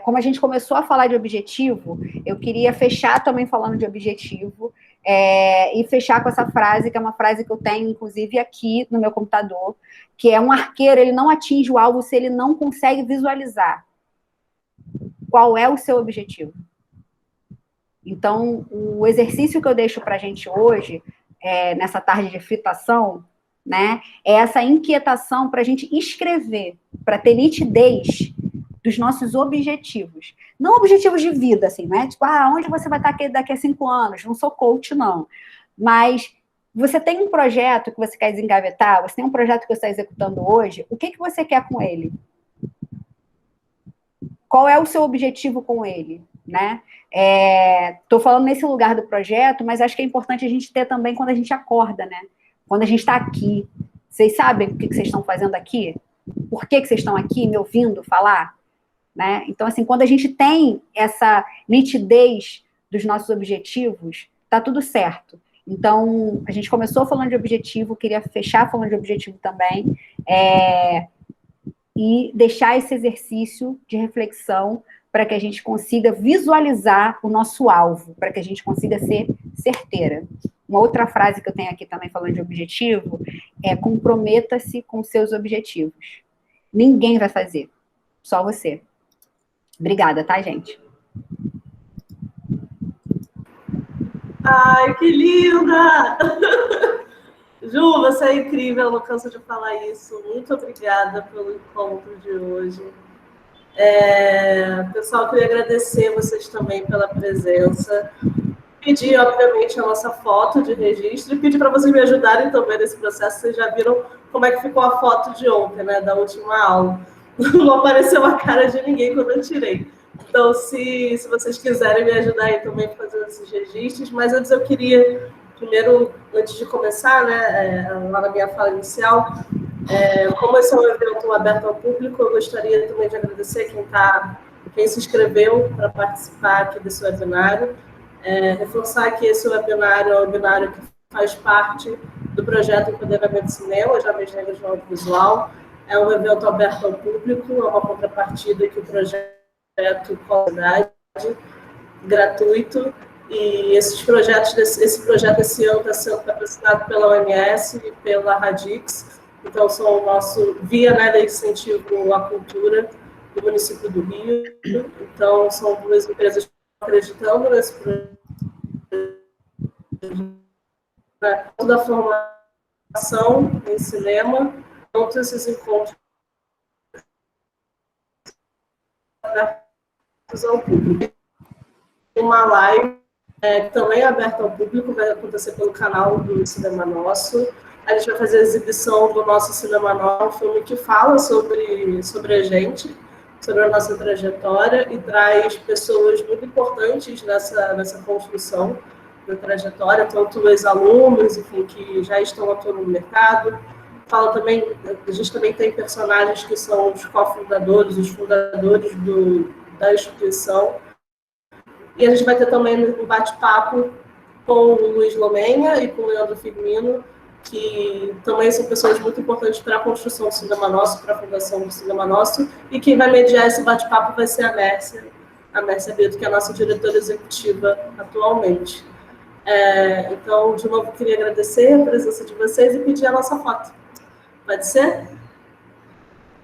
Como a gente começou a falar de objetivo, eu queria fechar também falando de objetivo. e fechar com essa frase, que é uma frase que eu tenho, inclusive, aqui no meu computador, que é: um arqueiro, ele não atinge o alvo se ele não consegue visualizar qual é o seu objetivo. Então, o exercício que eu deixo para a gente hoje, nessa tarde de fitação, né, é essa inquietação para a gente escrever, para ter nitidez dos nossos objetivos. Não objetivos de vida, assim, né? Tipo, onde você vai estar daqui a 5 anos? Não sou coach, não. Mas você tem um projeto que você quer desengavetar, você tem um projeto que você está executando hoje, o que você quer com ele? Qual é o seu objetivo com ele, né? Estou falando nesse lugar do projeto, mas acho que é importante a gente ter também quando a gente acorda, né? Quando a gente está aqui. Vocês sabem o que vocês estão fazendo aqui? Por que vocês estão aqui me ouvindo falar? Né? Então, assim, quando a gente tem essa nitidez dos nossos objetivos, tá tudo certo. Então, a gente começou falando de objetivo, queria fechar falando de objetivo também, e deixar esse exercício de reflexão para que a gente consiga visualizar o nosso alvo, para que a gente consiga ser certeira. Uma outra frase que eu tenho aqui também falando de objetivo é: comprometa-se com seus objetivos. Ninguém vai fazer, só você. Obrigada, tá, gente? Ai, que linda! Ju, você é incrível, eu não canso de falar isso. Muito obrigada pelo encontro de hoje. Pessoal, queria agradecer vocês também pela presença. Pedir, obviamente, a nossa foto de registro e pedir para vocês me ajudarem também nesse processo. Vocês já viram como é que ficou a foto de ontem, né, da última aula. Não apareceu a cara de ninguém quando eu tirei. Então, se vocês quiserem me ajudar aí também fazendo esses registros, mas antes eu queria, primeiro, antes de começar, né, lá na minha fala inicial, como esse é um evento aberto ao público, eu gostaria também de agradecer quem se inscreveu para participar aqui desse webinário, reforçar que esse webinário é um webinário que faz parte do projeto Empoderamento Cinema, Jovens Negros no Audiovisual. É um evento aberto ao público, é uma contrapartida que o projeto qualidade, gratuito, e esse projeto esse ano está sendo patrocinado pela OMS e pela Radix, então são o nosso via, né, de incentivo à cultura do município do Rio. Então são duas empresas que estão acreditando nesse projeto, toda a formação em cinema, todos esses encontros ao público. Uma live também aberta ao público, vai acontecer pelo canal do Cinema Nosso. A gente vai fazer a exibição do nosso Cinema Nosso, um filme que fala sobre a gente, sobre a nossa trajetória, e traz pessoas muito importantes nessa construção da trajetória, tanto ex-alunos, enfim, que já estão atuando no mercado. Fala também, a gente também tem personagens que são os cofundadores, os fundadores da instituição. E a gente vai ter também um bate-papo com o Luiz Lomenha e com o Leandro Firmino, que também são pessoas muito importantes para a construção do Cinema Nosso, para a fundação do Cinema Nosso, e quem vai mediar esse bate-papo vai ser a Mércia Brito, que é a nossa diretora executiva atualmente. Então, de novo, queria agradecer a presença de vocês e pedir a nossa foto. Pode ser?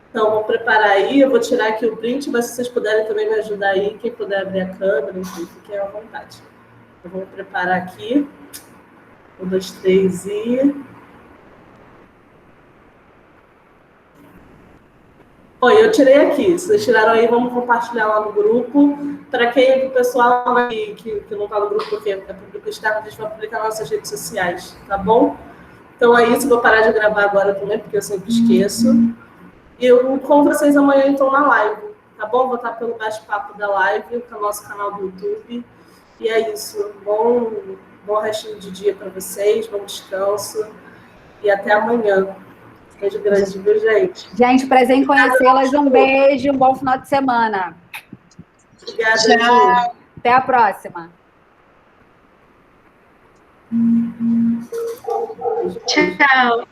Então, vamos preparar aí, eu vou tirar aqui o print, mas se vocês puderem também me ajudar aí, quem puder abrir a câmera, enfim, fiquem à vontade. Eu vou preparar aqui. 1, 2, 3 e... Oi, eu tirei aqui. Se vocês tiraram aí, vamos compartilhar lá no grupo. Para quem, o pessoal que não está no grupo, porque é público externo, a gente vai publicar nas nossas redes sociais, tá bom? Então é isso, vou parar de gravar agora também, porque eu sempre esqueço. E eu encontro vocês amanhã, então, na live, tá bom? Vou estar pelo bate-papo da live, que é o nosso canal do YouTube. E é isso. Bom restinho de dia para vocês, bom descanso. E até amanhã. Beijo grande, viu, gente? Gente, prazer em conhecê-las. Um beijo, um bom final de semana. Obrigada, Tchau. Ju. Até a próxima. Tchau.